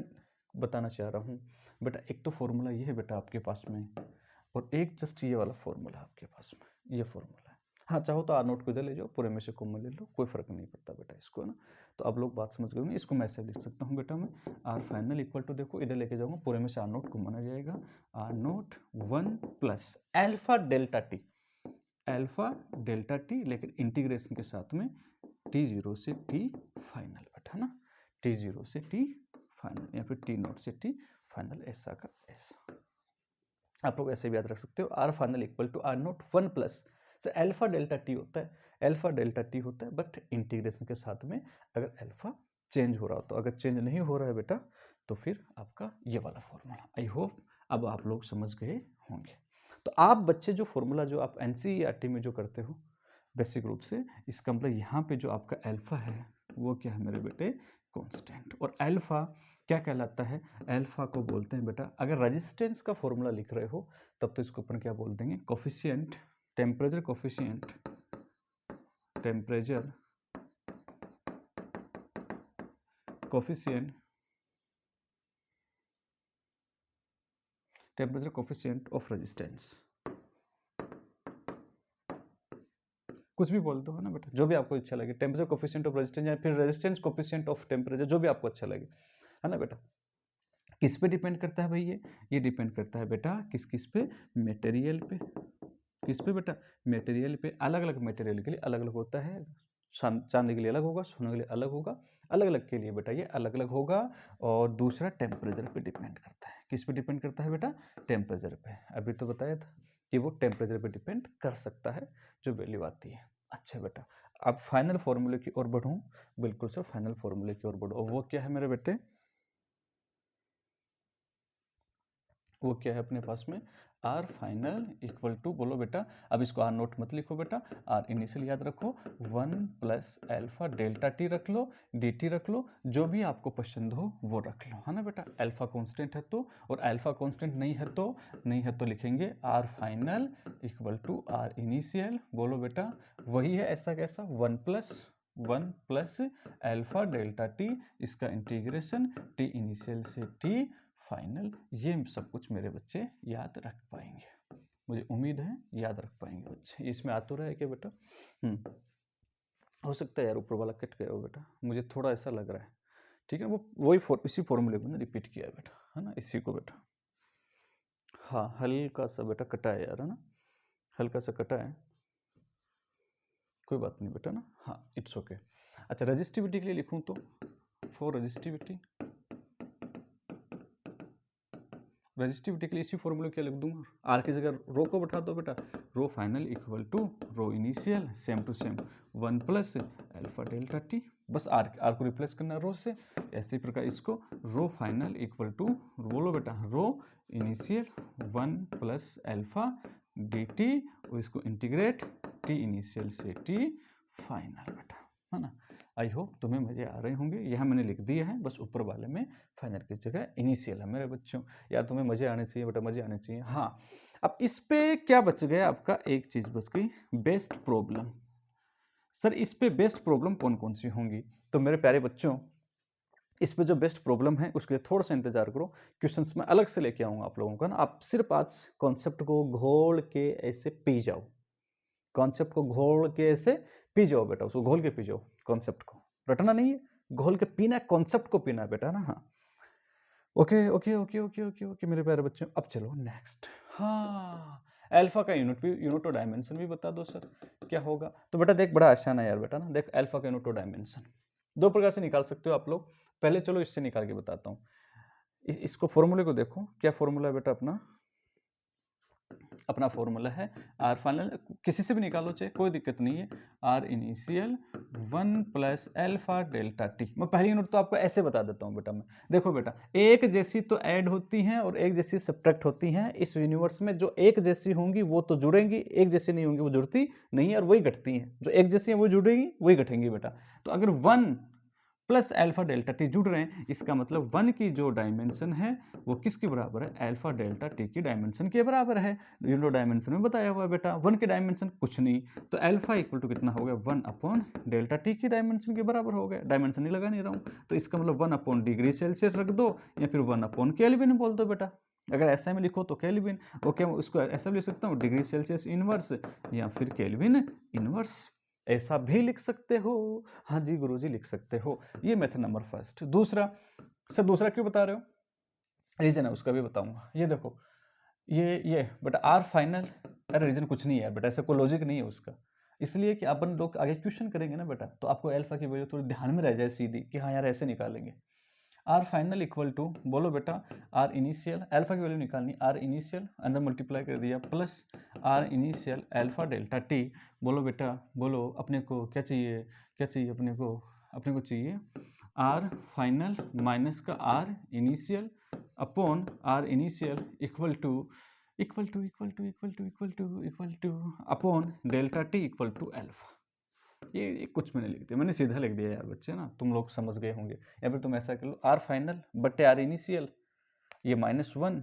बताना चाह रहा हूँ बेटा, एक तो फॉर्मूला ये है बेटा आपके पास में, और एक जस्ट ये वाला फॉर्मूला आपके पास में, ये फॉर्मूला है। हाँ चाहो तो आर नोट को इधर ले जाओ, पूरे में से कॉमन ले लो, कोई फर्क नहीं पड़ता बेटा इसको, है ना। तो अब लोग बात समझ गए, इसको मैं ऐसे लिख सकता हूँ बेटा, मैं आर फाइनल इक्वल टू, देखो इधर लेके जाऊँगा, पूरे में से आर नोट कॉमन आ जाएगा, R naught 1 plus alpha delta T, alpha delta T, लेकिन इंटीग्रेशन के साथ में T0 से T फाइनल बेटा, है ना, T0 से T फाइनल या फिर T नोट से T फाइनल, ऐसा का ऐसा। आप लोग ऐसे भी याद रख सकते हो, R final equal to R naught 1 plus से अल्फा डेल्टा टी होता है, अल्फा डेल्टा टी होता है, बट इंटीग्रेशन के साथ में अगर अल्फा चेंज हो रहा हो, तो अगर चेंज नहीं हो रहा है बेटा तो फिर आपका ये वाला फॉर्मूला। आई होप अब आप लोग समझ गए होंगे। तो आप बच्चे जो फॉर्मूला जो आप एनसीईआरटी में जो करते हो बेसिक रूप से, इसका मतलब यहाँ पे जो आपका अल्फा है वो क्या है मेरे बेटे, कांस्टेंट। और अल्फा क्या कहलाता है, अल्फा को बोलते हैं बेटा, अगर रेजिस्टेंस का फॉर्मूला लिख रहे हो तब तो इसको अपन क्या बोल देंगे, coefficient, temperature coefficient, temperature coefficient, temperature coefficient of resistance, कुछ भी बोल दो है ना बेटा, जो भी आपको अच्छा लगे, टेम्परेचर कोफिशिएंट ऑफ रेजिस्टेंस या फिर रेजिस्टेंस कोफिशिएंट ऑफ टेम्परेचर, जो भी आपको अच्छा लगे, है ना बेटा। किस पे डिपेंड करता है भाई, ये डिपेंड करता है बेटा किस किस पे, मटेरियल पे। किस पे बेटा, मटेरियल पे। अलग अलग मटेरियल के लिए अलग अलग होता है, चांदी के लिए अलग होगा, सोने के लिए अलग होगा, अलग अलग के लिए बेटा ये अलग अलग होगा। और दूसरा टेम्परेचर पे डिपेंड करता है, किस पे डिपेंड करता है बेटा, टेम्परेचर पे। अभी तो बताया था कि वो टेम्परेचर पे डिपेंड कर सकता है जो वैल्यू आती है। अच्छा बेटा, अब फाइनल फॉर्मूले की ओर बढ़ूँ, बिल्कुल सर फाइनल फॉर्मूले की ओर बढ़ो, और वो क्या है मेरे बेटे, वो क्या है अपने पास में, आर फाइनल इक्वल टू, बोलो बेटा, अब इसको आर नोट मत लिखो बेटा, आर इनिशियल याद रखो, 1 प्लस अल्फा डेल्टा टी रख लो, डी टी रख लो, जो भी आपको पसंद हो वो रख लो, है ना बेटा। अल्फा कांस्टेंट है तो, और अल्फा कांस्टेंट नहीं है तो लिखेंगे R final equal to R initial, बोलो बेटा वही है, ऐसा कैसा, 1 प्लस अल्फा डेल्टा टी, इसका इंटीग्रेशन टी इनिशियल से टी फाइनल। ये सब कुछ मेरे बच्चे याद रख पाएंगे, मुझे उम्मीद है याद रख पाएंगे बच्चे। इसमें आ तो रहा है क्या बेटा, हो सकता है यार ऊपर वाला कट गया हो बेटा, मुझे थोड़ा ऐसा लग रहा है, ठीक है। वो वही इसी फॉर्मूले को रिपीट किया है बेटा, है ना, इसी को बेटा। हाँ हल्का सा बेटा कटा है यार, है ना, हल्का सा कटा है, कोई बात नहीं बेटा ना, हाँ इट्स ओके। अच्छा रजिस्टिविटी के लिए लिखूँ तो, फॉर रजिस्टिविटी, रजिस्टिविटी के लिए इसी फॉर्मूले क्या लिख दूंगा, आर की जगह रो को बैठा दो बेटा, rho final equal to rho initial same to same 1 plus alpha delta T, बस आर को रिप्लेस करना रो से। ऐसे प्रकार इसको रो फाइनल इक्वल टू, बोलो बेटा rho initial 1 plus alpha D T, और इसको इंटीग्रेट टी इनिशियल से टी फाइनल बेटा, है ना। आई होप तुम्हें मजे आ रहे होंगे, यहाँ मैंने लिख दिया है, बस ऊपर वाले में फाइनल की जगह इनिशियल है मेरे बच्चों। यार तुम्हें मजे आने चाहिए बेटा, मजे आने चाहिए। हाँ अब इस पे क्या बच गया आपका, एक चीज बच गई, बेस्ट प्रॉब्लम। सर इस पे बेस्ट प्रॉब्लम कौन कौन सी होंगी, तो मेरे प्यारे बच्चों इस पे जो बेस्ट प्रॉब्लम है उसके लिए थोड़ा सा इंतजार करो, क्वेश्चंस में अलग से लेके आऊंगा आप लोगों का ना। आप सिर्फ आज कॉन्सेप्ट को घोल के ऐसे पी जाओ, कॉन्सेप्ट को घोल के ऐसे पी जाओ बेटा, उसको घोल के पी जाओ, कॉन्सेप्ट को रटना नहीं है, घोल के पीना है, कॉन्सेप्ट को पीना है बेटा ना। हाँ okay okay okay okay okay okay मेरे प्यारे बच्चों, अब चलो नेक्स्ट। हाँ अल्फा का यूनिट और डायमेंशन भी बता दो सर क्या होगा। तो बेटा देख बड़ा आसान है यार बेटा ना, देख अल्फा का यूनिट और डायमेंशन दो प्रकार से निकाल सकते हो आप लोग। पहले चलो इससे निकाल के बताता हूँ, इसको फॉर्मूले को देखो, क्या फॉर्मूला है बेटा अपना फॉर्मूला है आर फाइनल, किसी से भी निकालो चाहे कोई दिक्कत नहीं है, R initial 1 plus alpha delta T. मैं पहली यूनिट तो आपको ऐसे बता देता हूँ बेटा, मैं देखो बेटा एक जैसी तो ऐड होती हैं और एक जैसी सब्ट्रैक्ट होती हैं इस यूनिवर्स में, जो एक जैसी होंगी वो तो जुड़ेंगी, एक जैसी नहीं होंगी वो जुड़ती नहीं है, और वही घटती हैं, जो एक जैसी हैं वो जुड़ेंगी वही घटेंगी बेटा। तो अगर 1 प्लस अल्फा डेल्टा टी जुड़ रहे हैं, इसका मतलब 1 की जो डायमेंशन है वो किसके बराबर है, अल्फा डेल्टा टी की डायमेंशन के बराबर है। यूनिट डायमेंशन में बताया हुआ है बेटा, 1 की डायमेंशन कुछ नहीं, तो अल्फा इक्वल टू कितना हो गया, 1 अपॉन डेल्टा टी की डायमेंशन के बराबर हो गया, डायमेंशन नहीं लगा नहीं रहा हूँ, तो इसका मतलब 1 अपॉन डिग्री सेल्सियस रख दो, या फिर 1 अपॉन केल्विन बोल दो बेटा। अगर ऐसा में लिखो तो केल्विन, ओके उसको ऐसा भी लिख सकता हूँ डिग्री सेल्सियस इनवर्स या फिर केल्विन इनवर्स, ऐसा भी लिख सकते हो। हाँ जी गुरुजी लिख सकते हो। ये मेथड नंबर फर्स्ट। दूसरा, सर दूसरा क्यों बता रहे हो, रीजन है उसका भी बताऊंगा। ये देखो ये बेटा आर फाइनल, अरे रीजन कुछ नहीं है बेटा, ऐसा कोई लॉजिक नहीं है उसका, इसलिए कि अपन लोग आगे क्वेश्चन करेंगे ना बेटा, तो आपको अल्फा की वैल्यू थोड़ी ध्यान में रह जाए सीधी कि हाँ यार ऐसे निकालेंगे। आर फाइनल इक्वल टू, बोलो बेटा, आर इनिशियल, अल्फा की वैल्यू निकालनी, आर इनिशियल अंदर मल्टीप्लाई कर दिया plus R initial alpha delta T. बोलो बेटा, बोलो अपने को क्या चाहिए, क्या चाहिए अपने को चाहिए आर फाइनल माइनस का R initial upon R initial equal to upon delta T equal to alpha. ये कुछ मैंने लिख दिया, मैंने सीधा लिख दिया यार बच्चे ना, तुम लोग समझ गए होंगे। या फिर तुम ऐसा कर लो, आर फाइनल बट्टे आर इनिशियल, ये -1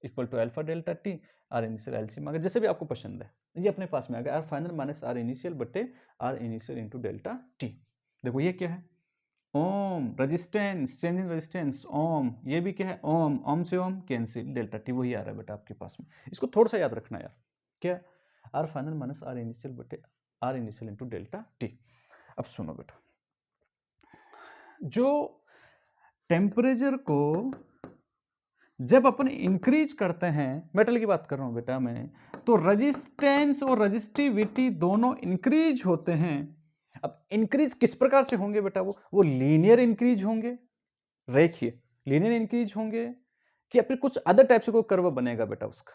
equal to alpha delta T, R initial LCM आ गया, जैसे भी आपको पसंद है, ये अपने पास में आ गया, R final minus R initial बट्टे R initial into delta T. देखो ये क्या है, ohm, resistance, change in resistance ohm, ये भी क्या है ओम, ओम से ओम कैंसिल, डेल्टा टी वही आ रहा है बेटा आपके पास में। इसको थोड़ा सा याद रखना यार, क्या, R final minus R initial बट्टे R initial into delta T. अब सुनो बेटा, जो टेम्परेचर को जब अपन इंक्रीज करते हैं, मेटल की बात कर रहा हूं बेटा मैं, तो रेजिस्टेंस और रेजिस्टिविटी दोनों इंक्रीज होते हैं। अब इंक्रीज किस प्रकार से होंगे बेटा, वो लीनियर इंक्रीज होंगे, रेखीय लीनियर इंक्रीज होंगे, कि फिर कुछ अदर टाइप से कोई कर्व बनेगा बेटा उसका।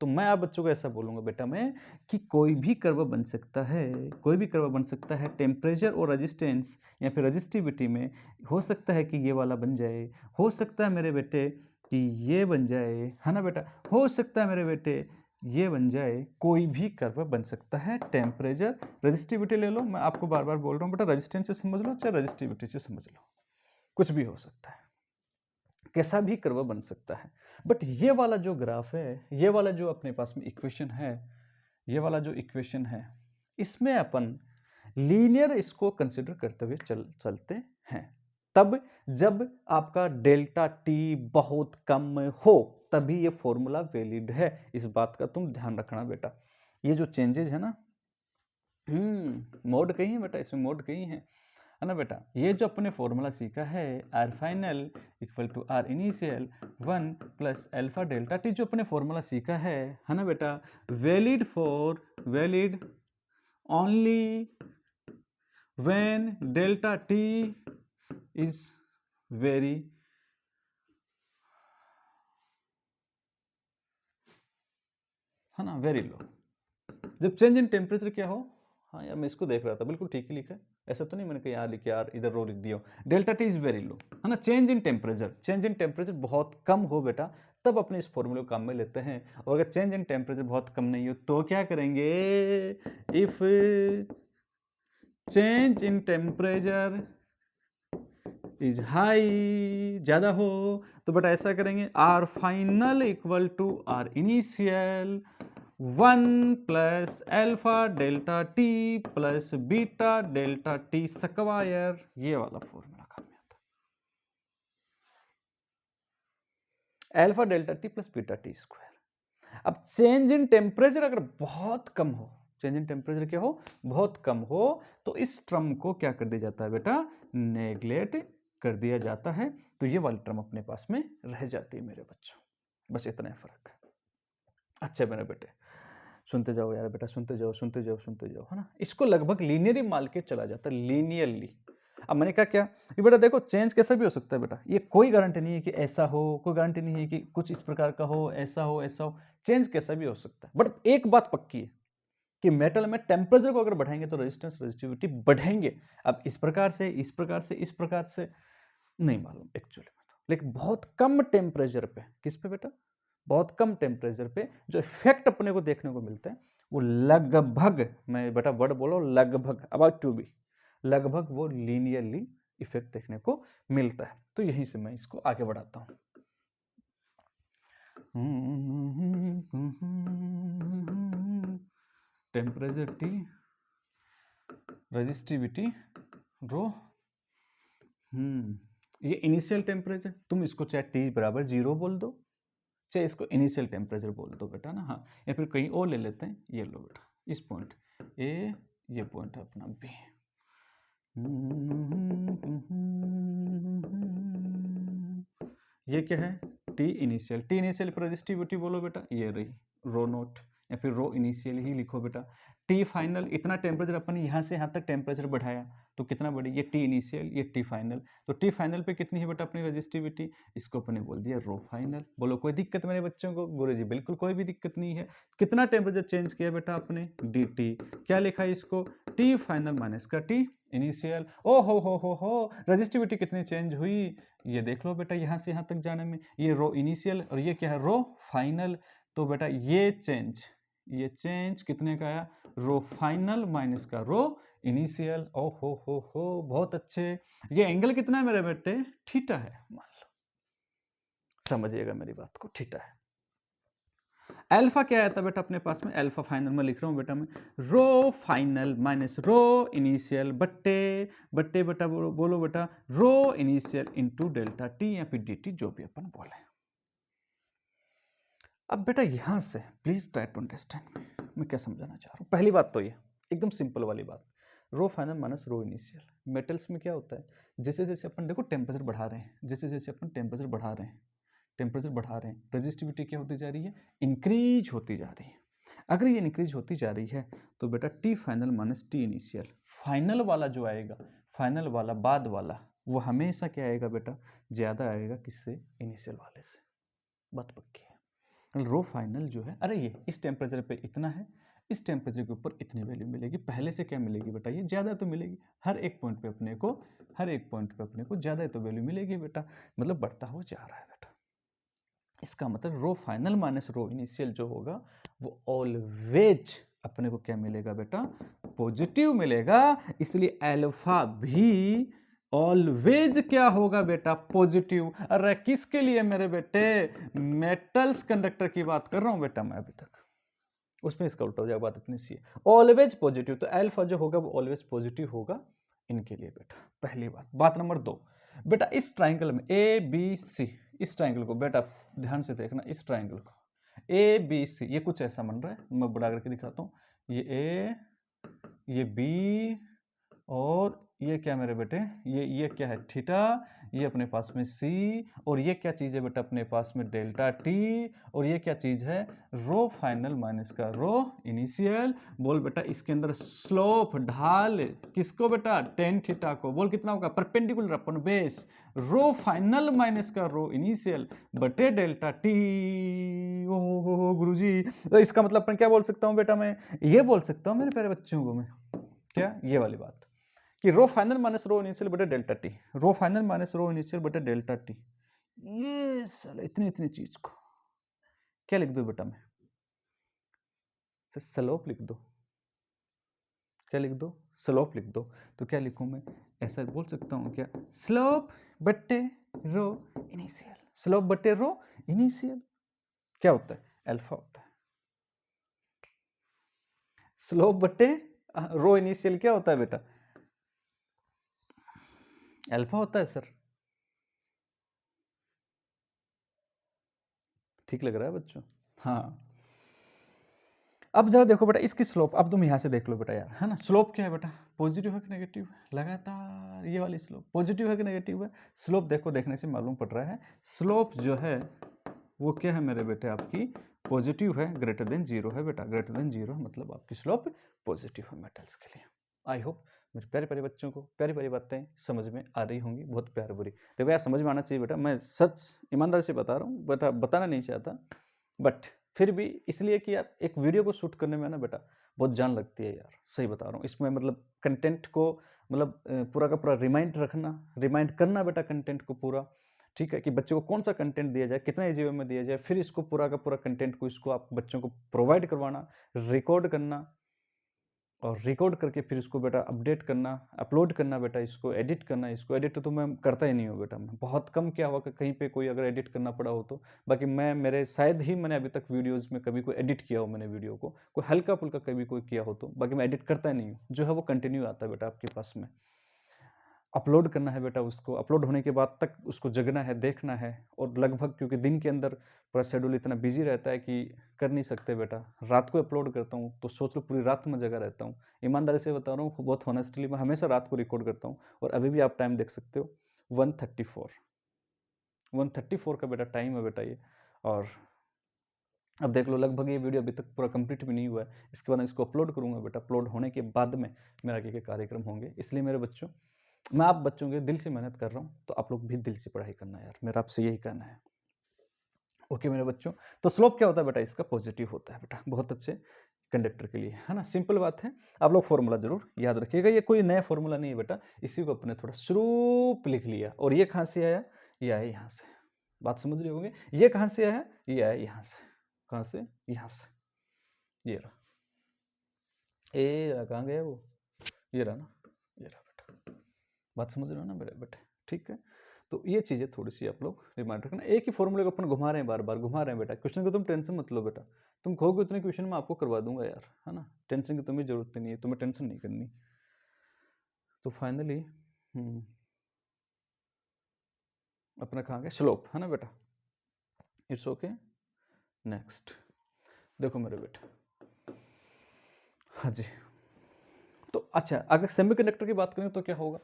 तो मैं आप बच्चों को ऐसा बोलूंगा बेटा मैं, कि कोई भी कर्व बन सकता है, कोई भी कर्व बन सकता है टेम्परेचर और रेजिस्टेंस या फिर रेजिस्टिविटी में। हो सकता है कि ये वाला बन जाए, हो सकता है मेरे बेटे कि ये बन जाए, है ना बेटा, हो सकता है मेरे बेटे ये बन जाए, कोई भी कर्व बन सकता है। टेम्परेचर, रेजिस्टिविटी ले लो, मैं आपको बार बार बोल रहा हूँ बेटा, रेजिस्टेंस से समझ लो चाहे रेजिस्टिविटी से समझ लो, कुछ भी हो सकता है, कैसा भी कर्व बन सकता है। बट ये वाला जो ग्राफ है, ये वाला जो अपने पास में इक्वेशन है, ये वाला जो इक्वेशन है, इसमें अपन लीनियर इसको कंसिडर करते हुए चलते हैं। तब जब आपका डेल्टा टी बहुत कम हो, तभी ये फॉर्मूला वैलिड है। इस बात का तुम ध्यान रखना बेटा। ये जो चेंजेस है ना, मोड कहीं है बेटा, इसमें मोड कहीं है ना बेटा। ये जो अपने फॉर्मूला सीखा है, R final equal to R initial 1 plus alpha delta T, जो अपने फॉर्मूला सीखा है ना बेटा, valid only when delta T is very है ना, वेरी लो। जब चेंज इन टेम्परेचर क्या हो, हाँ यार मैं इसको देख रहा था, बिल्कुल ठीक ही लिखा है, ऐसा तो नहीं मैंने कहीं यार लिखा यार, इधर रो लिख दिया, delta T is very low, है ना। चेंज इन टेम्परेचर बहुत कम हो बेटा, तब अपने इस फॉर्मूले को काम में लेते हैं। और अगर चेंज इन टेम्परेचर बहुत कम नहीं हो तो क्या करेंगे, if change in temperature is high, ज्यादा हो, तो बेटा ऐसा करेंगे, R final equal to R initial 1 plus alpha delta T plus beta delta T square, ये वाला फॉर्मूला काम में आता है, alpha delta T plus beta T square. अब चेंज इन टेम्परेचर अगर बहुत कम हो, चेंज इन टेम्परेचर क्या हो, बहुत कम हो, तो इस टर्म को क्या कर दिया जाता है बेटा, नेग्लेक्ट कर दिया जाता है। तो ये वाली टर्म अपने पास में रह जाती है मेरे बच्चों, बस इतना ही फर्क है। अच्छा मेरे बेटे सुनते जाओ यार बेटा, सुनते जाओ, है ना। इसको लगभग लीनियरली मान के चला जाता है, लीनियरली। अब मैंने कहा क्या कि बेटा देखो, चेंज कैसा भी हो सकता है बेटा, ये कोई गारंटी नहीं है कि ऐसा हो, कोई गारंटी नहीं है कि कुछ इस प्रकार का हो, ऐसा हो, चेंज कैसा भी हो सकता है। बट एक बात पक्की है कि मेटल में टेम्परेचर को अगर बढ़ाएंगे तो रेजिस्टेंस रेजिस्टिविटी बढ़ेंगे। अब इस प्रकार से नहीं मालूम एक्चुअली में, तो लेकिन बहुत कम टेम्परेचर पे, किस पे बेटा, बहुत कम टेम्परेचर पे जो इफेक्ट अपने को देखने को मिलता है, वो लगभग, मैं बेटा वर्ड बोलो लगभग, अबाउट टू बी, लगभग वो लीनियरली इफेक्ट देखने को मिलता है। तो यहीं से मैं इसको आगे बढ़ाता हूं। टेम्परेचर टी, रेजिस्टिविटी रो, ये इनिशियल टेम्परेचर, तुम इसको चाहे टी बराबर 0 बोल दो, चाहे इसको इनिशियल टेम्परेचर बोल दो बेटा ना, हाँ, या फिर कहीं और ले लेते हैं, ये लो बेटा, इस पॉइंट ए, ये पॉइंट है अपना बी। ये क्या है, टी इनिशियल, रेजिस्टिविटी बोलो बेटा, ये रही रो नोट, या फिर रो इनिशियल ही लिखो बेटा। टी फाइनल, इतना टेम्परेचर अपन यहाँ से यहाँ तक टेम्परेचर बढ़ाया तो कितना बढ़ी, ये टी इनिशियल ये टी फाइनल। तो टी फाइनल पे कितनी है बेटा अपनी रजिस्टिविटी, इसको अपने बोल दिया रो फाइनल। बोलो कोई दिक्कत मेरे बच्चों को? गुरुजी बिल्कुल कोई भी दिक्कत नहीं है। कितना टेम्परेचर चेंज किया बेटा आपने, डी टी। क्या लिखा है इसको, टी फाइनल माइनस का टी इनिशियल। ओ हो रजिस्टिविटी कितनी चेंज हुई, ये देख लो बेटा यहाँ से यहाँ तक जाने में, ये रो इनिशियल और ये क्या है रो फाइनल। तो बेटा ये चेंज कितने का आया, रो फाइनल माइनस का रो इनिशियल। ओ हो बहुत अच्छे। ये एंगल कितना है मेरे बेटे, थीटा है, मान लो, समझिएगा मेरी बात को, थीटा है। अल्फा क्या आया था बेटा अपने पास में, अल्फा फाइनल में लिख रहा हूं बेटा मैं, रो फाइनल माइनस रो इनिशियल बट्टे बेटा बोलो बेटा rho initial into delta T या फिर डी टी, जो भी अपन बोले। अब बेटा यहां से प्लीज ट्राई टू अंडरस्टैंड मैं क्या समझाना चाह रहा हूं। पहली बात तो ये एकदम सिंपल वाली बात, rho final minus rho initial. मेटल्स में क्या होता है, जैसे जैसे अपन देखो टेम्परेचर बढ़ा रहे हैं, जैसे जैसे अपन टेम्परेचर बढ़ा रहे हैं, रजिस्टिविटी क्या होती जा रही है, इंक्रीज होती जा रही है। अगर ये इंक्रीज होती जा रही है तो बेटा T final minus T initial, final वाला जो आएगा, फाइनल वाला बाद वाला, वो हमेशा क्या आएगा बेटा, ज्यादा आएगा किससे, इनिशियल वाले से। बात पक्की है। रो फाइनल जो है, अरे ये इस टेम्परेचर पे इतना है, इस टेम्परेचर के ऊपर इतनी वैल्यू मिलेगी, पहले से क्या मिलेगी बेटा, ये ज्यादा तो मिलेगी, हर एक पॉइंट पे अपने को ज्यादा तो वैल्यू मिलेगी बेटा, मतलब बढ़ता हुआ जा रहा है बेटा। इसका मतलब रो फाइनल माइनस रो इनिशियल जो होगा वो ऑलवेज अपने को क्या मिलेगा बेटा, पॉजिटिव मिलेगा। इसलिए अल्फा भी ऑलवेज क्या होगा बेटा, पॉजिटिव। अरे किसके लिए मेरे बेटे, मेटल्स कंडक्टर की बात कर रहा हूं बेटा मैं अभी तक, उसमें इसका उल्टा हो जाएगा, बात इतनी सी है, ऑलवेज पॉजिटिव। तो अल्फा जो होगा वो ऑलवेज पॉजिटिव होगा इनके लिए बेटा, पहली बात। बात नंबर 2 बेटा, इस ट्राइंगल में ए बी सी, इस ट्राइंगल को बेटा ध्यान से देखना, इस ट्राइंगल को ए बी सी, ये कुछ ऐसा बन रहा है, मैं बड़ा करके दिखाता हूँ, ये ए, ये बी, और ये क्या मेरे बेटे, ये क्या है थीटा, ये अपने पास में सी, और ये क्या चीज है बेटा अपने पास में डेल्टा टी, और ये क्या चीज है, रो फाइनल माइनस का रो इनिशियल। बोल बेटा इसके अंदर स्लोप, ढाल किसको बेटा, टेन थीटा को, बोल कितना होगा, परपेंडिकुलर अपन बेस, रो फाइनल माइनस का रो इनिशियल बटे डेल्टा टी। ओ गुरुजी, तो इसका मतलब अपन क्या बोल सकता हूँ बेटा, मैं ये बोल सकता हूँ मेरे प्यारे बच्चों को, मैं क्या, ये वाली बात कि रो फाइनल माइनस रो इनिशियल बटे डेल्टा टी, रो फाइनल माइनस रो इनिशियल बटे डेल्टा टी, ये साला इतनी इतनी चीज को क्या लिख दो बेटा, मैं स्लोप लिख दो, क्या लिख दो, स्लोप लिख दो। तो क्या लिखूं मैं, ऐसा बोल सकता हूं क्या, स्लोप बटे रो इनिशियल, स्लोप बटे रो इनिशियल क्या होता है, अल्फा होता है। स्लोप बटे रो इनिशियल क्या होता है बेटा, अल्फा होता है सर। ठीक लग रहा है बच्चों, हाँ। अब जरा देखो बेटा इसकी स्लोप, अब तुम यहां से देख लो बेटा यार, है ना, स्लोप क्या है बेटा, पॉजिटिव है कि नेगेटिव है, लगातार ये वाली स्लोप पॉजिटिव है कि नेगेटिव है, स्लोप देखो देखने से मालूम पड़ रहा है, स्लोप जो है वो क्या है मेरे बेटे, आपकी पॉजिटिव है, ग्रेटर देन जीरो है बेटा, ग्रेटर देन जीरो मतलब आपकी स्लोप पॉजिटिव है मेटल्स के लिए। आई होप मेरे प्यारे प्यारे बच्चों को प्यारी प्यारी बातें समझ में आ रही होंगी, बहुत प्यार बुरी। देखो यार समझ में आना चाहिए बेटा, मैं सच ईमानदारी से बता रहा हूँ बेटा, बताना नहीं चाहता, बट फिर भी इसलिए कि यार एक वीडियो को शूट करने में ना बेटा बहुत जान लगती है यार, सही बता रहा हूँ। इसमें मतलब कंटेंट को मतलब पूरा का पूरा रिमाइंड करना बेटा कंटेंट को पूरा, ठीक है, कि बच्चों को कौन सा कंटेंट दिया जाए, कितना ईजी वे में दिया जाए, फिर इसको पूरा का पूरा कंटेंट को इसको आप बच्चों को प्रोवाइड करवाना, रिकॉर्ड करना, और रिकॉर्ड करके फिर इसको बेटा अपडेट करना, अपलोड करना बेटा, इसको एडिट करना। इसको एडिट तो मैं करता ही नहीं हूँ बेटा, मैं बहुत कम क्या हुआ कि कहीं पे कोई अगर एडिट करना पड़ा हो तो, बाकी मैं मेरे शायद ही मैंने अभी तक वीडियोस में कभी कोई एडिट किया हो, मैंने वीडियो को कोई हल्का फुल्का कभी कोई किया हो तो, बाकी मैं एडिट करता ही नहीं हूँ, जो है वो कंटिन्यू आता है बेटा आपके पास में। अपलोड करना है बेटा, उसको अपलोड होने के बाद तक उसको जगना है, देखना है, और लगभग क्योंकि दिन के अंदर पूरा शेड्यूल इतना बिजी रहता है कि कर नहीं सकते बेटा, रात को अपलोड करता हूँ तो सोच लो पूरी रात में जगह रहता हूँ, ईमानदारी से बता रहा हूँ, बहुत हॉनेस्टली मैं हमेशा रात को रिकॉर्ड करता हूँ। और अभी भी आप टाइम देख सकते हो 134 का बेटा टाइम है बेटा ये, और अब देख लो लगभग ये वीडियो अभी तक पूरा कंप्लीट भी नहीं हुआ है, इसके बाद इसको अपलोड करूँगा बेटा। अपलोड होने के बाद में मेरा क्या कार्यक्रम होंगे। इसलिए मेरे बच्चों, मैं आप बच्चों के दिल से मेहनत कर रहा हूँ, तो आप लोग भी दिल से पढ़ाई करना यार, मेरा आपसे यही कहना है। ओके मेरे बच्चों, तो स्लोप क्या होता है बेटा, इसका पॉजिटिव होता है बेटा, बहुत अच्छे कंडक्टर के लिए, है ना। सिंपल बात है, आप लोग फॉर्मूला जरूर याद रखिएगा। ये कोई नया फॉर्मूला नहीं है बेटा, इसी को अपने थोड़ा स्वरूप लिख लिया। और ये कहाँ से आया, ये आया यहाँ से, बात समझ रहे होंगे। ये कहाँ से आया, ये आया यहाँ से, कहाँ से, यहाँ से, ये रहा, ए रहा, कहाँ गया वो, ये रहा ना, ये रहा बेटा, बात समझ रहे हो ना मेरे बेटे, ठीक है। तो ये चीज़ें थोड़ी सी आप लोग रिमाइंड रखना। एक ही फॉर्मूले को अपन घुमा रहे हैं, बार बार घुमा रहे हैं बेटा। क्वेश्चन को तुम टेंशन मत लो बेटा, तुम कहोगे उतने क्वेश्चन मैं आपको करवा दूंगा यार, है ना। टेंशन की तुम्हें जरूरत नहीं है, तुम्हें टेंशन नहीं करनी। तो फाइनली अपना कहाँ गया, स्लोप, है ना बेटा। It's okay. नेक्स्ट देखो मेरे बेटे, हाँ जी। तो अच्छा, अगर सेमीकंडक्टर की बात करें तो क्या होगा,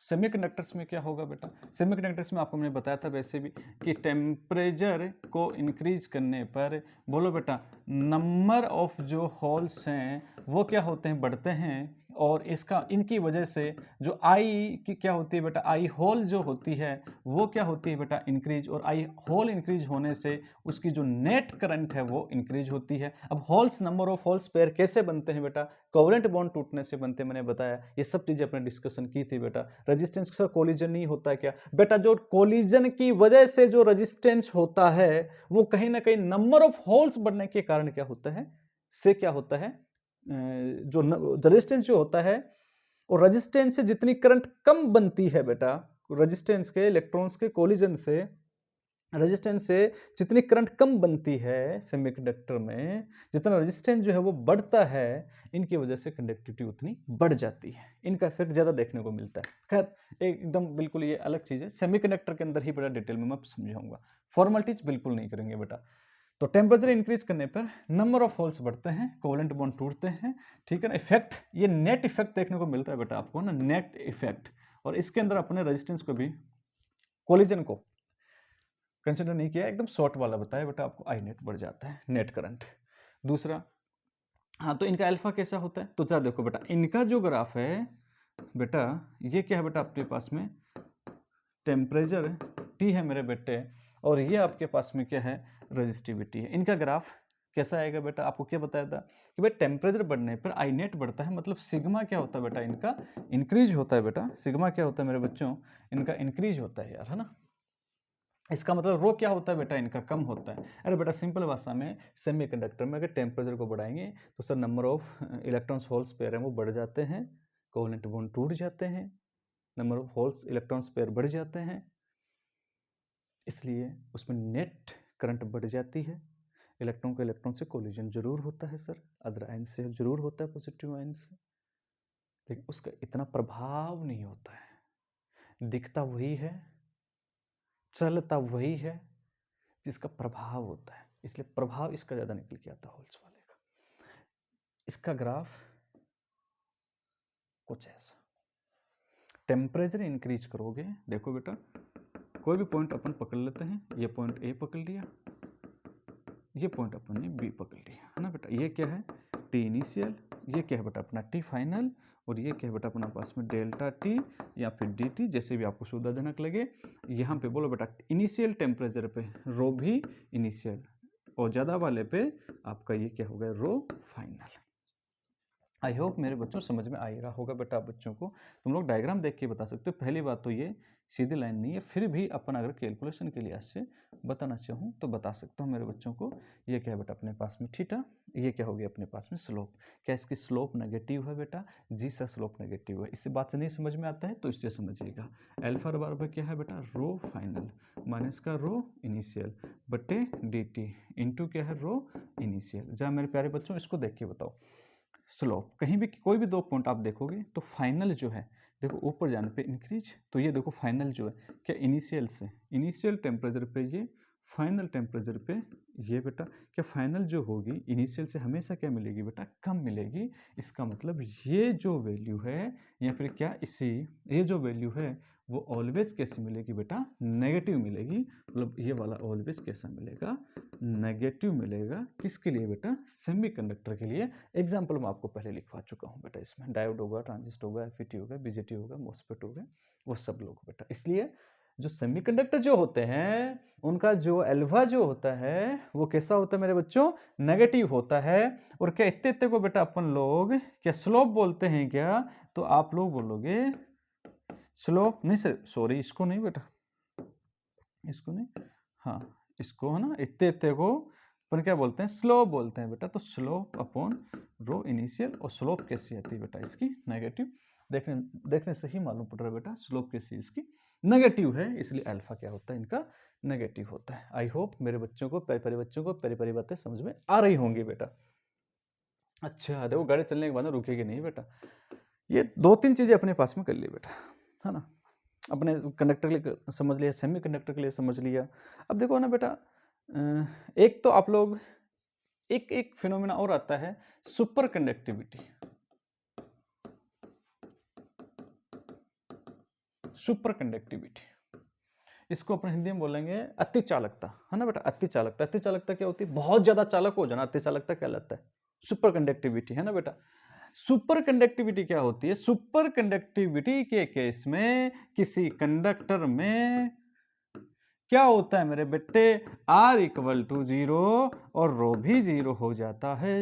सेमीकंडक्टर्स में क्या होगा बेटा, सेमीकंडक्टर्स में आपको मैंने बताया था वैसे भी कि टेम्परेचर को इंक्रीज करने पर, बोलो बेटा, नंबर ऑफ जो होल्स हैं वो क्या होते हैं, बढ़ते हैं। और इसका, इनकी वजह से जो आई की क्या होती है बेटा, आई होल जो होती है वो क्या होती है बेटा, इंक्रीज। और आई होल इंक्रीज होने से उसकी जो नेट करंट है वो इंक्रीज होती है। अब holes, number of holes pair कैसे बनते हैं बेटा, कोवेलेंट बॉन्ड टूटने से बनते हैं, मैंने बताया। ये सब चीजें अपने डिस्कशन की थी बेटा। रेजिस्टेंस के साथ कोलिजन नहीं होता है क्या बेटा, जो कोलिजन की वजह से जो रेजिस्टेंस होता है वो कहीं ना कहीं नंबर ऑफ होल्स बढ़ने के कारण क्या होता है, से क्या होता है, जो रेजिस्टेंस जो होता है, और रेजिस्टेंस से जितनी करंट कम बनती है बेटा, रेजिस्टेंस के, इलेक्ट्रॉन्स के कोलिजन से, रेजिस्टेंस से जितनी करंट कम बनती है सेमीकंडक्टर में, जितना रेजिस्टेंस जो है वो बढ़ता है, इनकी वजह से कंडक्टिविटी उतनी बढ़ जाती है। इनका इफेक्ट ज़्यादा देखने को मिलता है। खैर एकदम बिल्कुल ये अलग चीज़ है, सेमीकंडक्टर के अंदर ही बड़ा डिटेल में मैं समझाऊंगा, फॉर्मेलिटीज बिल्कुल नहीं करेंगे बेटा। तो टेम्परेचर इंक्रीज करने पर नंबर ऑफ होल्स बढ़ते हैं, कोवेलेंट बॉन्ड टूटते हैं, ठीक है ना। इफेक्ट, ये नेट इफेक्ट देखने को मिलता है बेटा आपको ना, नेट इफेक्ट। और इसके अंदर अपने रेजिस्टेंस को भी, कोलिजन को कंसिडर नहीं किया, एकदम शॉर्ट वाला बताया बेटा आपको, आई नेट बढ़ जाता है, नेट करंट। दूसरा, हाँ, तो इनका अल्फा कैसा होता है, तो जरा देखो बेटा, इनका जो ग्राफ है बेटा, ये क्या है बेटा आपके पास में, टेम्परेचर टी है मेरे बेटे, और ये आपके पास में क्या है, रजिस्टिविटी है। इनका ग्राफ कैसा आएगा बेटा, आपको क्या बताया था कि भाई टेम्परेचर बढ़ने पर आई नेट बढ़ता है, मतलब सिग्मा क्या होता है बेटा, इनका इंक्रीज होता है बेटा। सिग्मा क्या होता है मेरे बच्चों, इनका इंक्रीज होता है यार, है ना। इसका मतलब रो क्या होता है बेटा, इनका कम होता है। अरे बेटा सिंपल भाषा में, सेमीकंडक्टर में अगर टेम्परेचर को बढ़ाएंगे तो sir number of electrons holes pair हैं वो बढ़ जाते हैं, कोवेलेंट बॉन्ड टूट जाते हैं, number of holes electrons pair बढ़ जाते हैं, इसलिए उसमें नेट करंट बढ़ जाती है। इलेक्ट्रॉन को इलेक्ट्रॉन से कोलिजन जरूर होता है सर, अदर आयन से जरूर होता है, पॉजिटिव आयन से, लेकिन उसका इतना प्रभाव नहीं होता है। दिखता वही है, चलता वही है जिसका प्रभाव होता है, इसलिए प्रभाव इसका ज़्यादा निकल के आता है होल्स वाले का। इसका ग्राफ कुछ ऐसा, टेम्परेचर इंक्रीज करोगे, देखो बेटा कोई भी पॉइंट अपन पकड़ लेते हैं, ये पॉइंट ए पकड़ लिया, ये पॉइंट अपन ने बी पकड़ लिया, है ना बेटा। ये क्या है, टी इनिशियल, ये क्या है बेटा अपना टी फाइनल, और ये क्या है बेटा अपना पास में डेल्टा टी या फिर डी टी, जैसे भी आपको सुविधाजनक लगे। यहाँ पे बोलो बेटा इनिशियल टेम्परेचर पे रो भी इनिशियल, और ज़्यादा वाले पे आपका ये क्या हो गया, रो फाइनल। आई होप मेरे बच्चों समझ में आ ही रहा होगा बेटा। आप बच्चों को तुम लोग डायग्राम देख के बता सकते हो। पहली बात तो ये सीधी लाइन नहीं है, फिर भी अपन अगर कैलकुलेशन के लिहाज से बताना चाहूँ तो बता सकता हूँ मेरे बच्चों को। ये क्या है बेटा अपने पास में थीटा, ये क्या हो गया अपने पास में स्लोप। क्या इसकी स्लोप नेगेटिव है बेटा, जी सा स्लोप नेगेटिव है। इससे बात से नहीं समझ में आता है तो इससे समझिएगा। एल्फा बराबर क्या है बेटा, रो फाइनल माइनस का रो इनिशियल बटे डी टी इंटू क्या है, रो इनिशियल। जहाँ मेरे प्यारे बच्चों इसको देख के बताओ, स्लोप कहीं भी कोई भी दो पॉइंट आप देखोगे तो फाइनल जो है, देखो ऊपर जाने पे इंक्रीज, तो ये देखो फाइनल जो है क्या इनिशियल से, इनिशियल टेम्परेचर पे ये, फाइनल टेम्परेचर पे ये बेटा, क्या फाइनल जो होगी इनिशियल से हमेशा क्या मिलेगी बेटा, कम मिलेगी। इसका मतलब ये जो वैल्यू है या फिर क्या इसी, ये जो वैल्यू है वो ऑलवेज कैसी मिलेगी बेटा, नेगेटिव मिलेगी। मतलब ये वाला ऑलवेज कैसा मिलेगा, नेगेटिव मिलेगा। किसके लिए बेटा, सेमीकंडक्टर के लिए। एग्जाम्पल मैं आपको पहले लिखवा चुका हूँ बेटा, इसमें डायोड होगा, ट्रांजिस्टर होगा, एफईटी होगा, बीजेटी होगा, मॉसफेट होगा, वो सब लोग बेटा। इसलिए जो सेमीकंडक्टर जो होते हैं उनका जो एल्फा जो होता है वो कैसा होता है मेरे बच्चों, नेगेटिव होता है। और क्या इतने इतने को बेटा अपन लोग क्या स्लोप बोलते हैं क्या, तो आप लोग बोलोगे स्लोप नहीं सर, सॉरी इसको नहीं बेटा, इसको नहीं, हाँ इसको है ना, इतने इतने को अपन क्या बोलते हैं, स्लोप बोलते हैं बेटा। तो स्लोप अपॉन रो इनिशियल, और स्लोप कैसी आती है बेटा इसकी, नेगेटिव। देखने से ही मालूम पड़ रहा है बेटा स्लोप कैसी इसकी नेगेटिव है, इसलिए अल्फा क्या होता है इनका, नेगेटिव होता है। आई होप मेरे बच्चों को, प्यारे बच्चों को प्यारी बातें समझ में आ रही होंगी बेटा। अच्छा देखो गाड़ी चलने के बाद रुकेगी नहीं बेटा। ये 2-3 चीजें अपने पास में कर ली बेटा, है ना। अपने कंडक्टर के लिए समझ लिया, सेमी कंडक्टर के लिए समझ लिया। अब देखो ना बेटा, एक तो आप लोग एक फिनोमेना और आता है, सुपर कंडक्टिविटी। सुपर कंडक्टिविटी, इसको अपन हिंदी में बोलेंगे अति चालकता, है ना बेटा। अति चालकता, अति चालकता क्या होती है, बहुत ज्यादा चालक हो जाना, अति चालकता कहलाता है। सुपर कंडक्टिविटी, है ना बेटा। सुपर कंडक्टिविटी क्या होती है, सुपर कंडक्टिविटी के केस में किसी कंडक्टर में क्या होता है मेरे बेटे, R इक्वल टू 0 और रो भी 0 हो जाता है।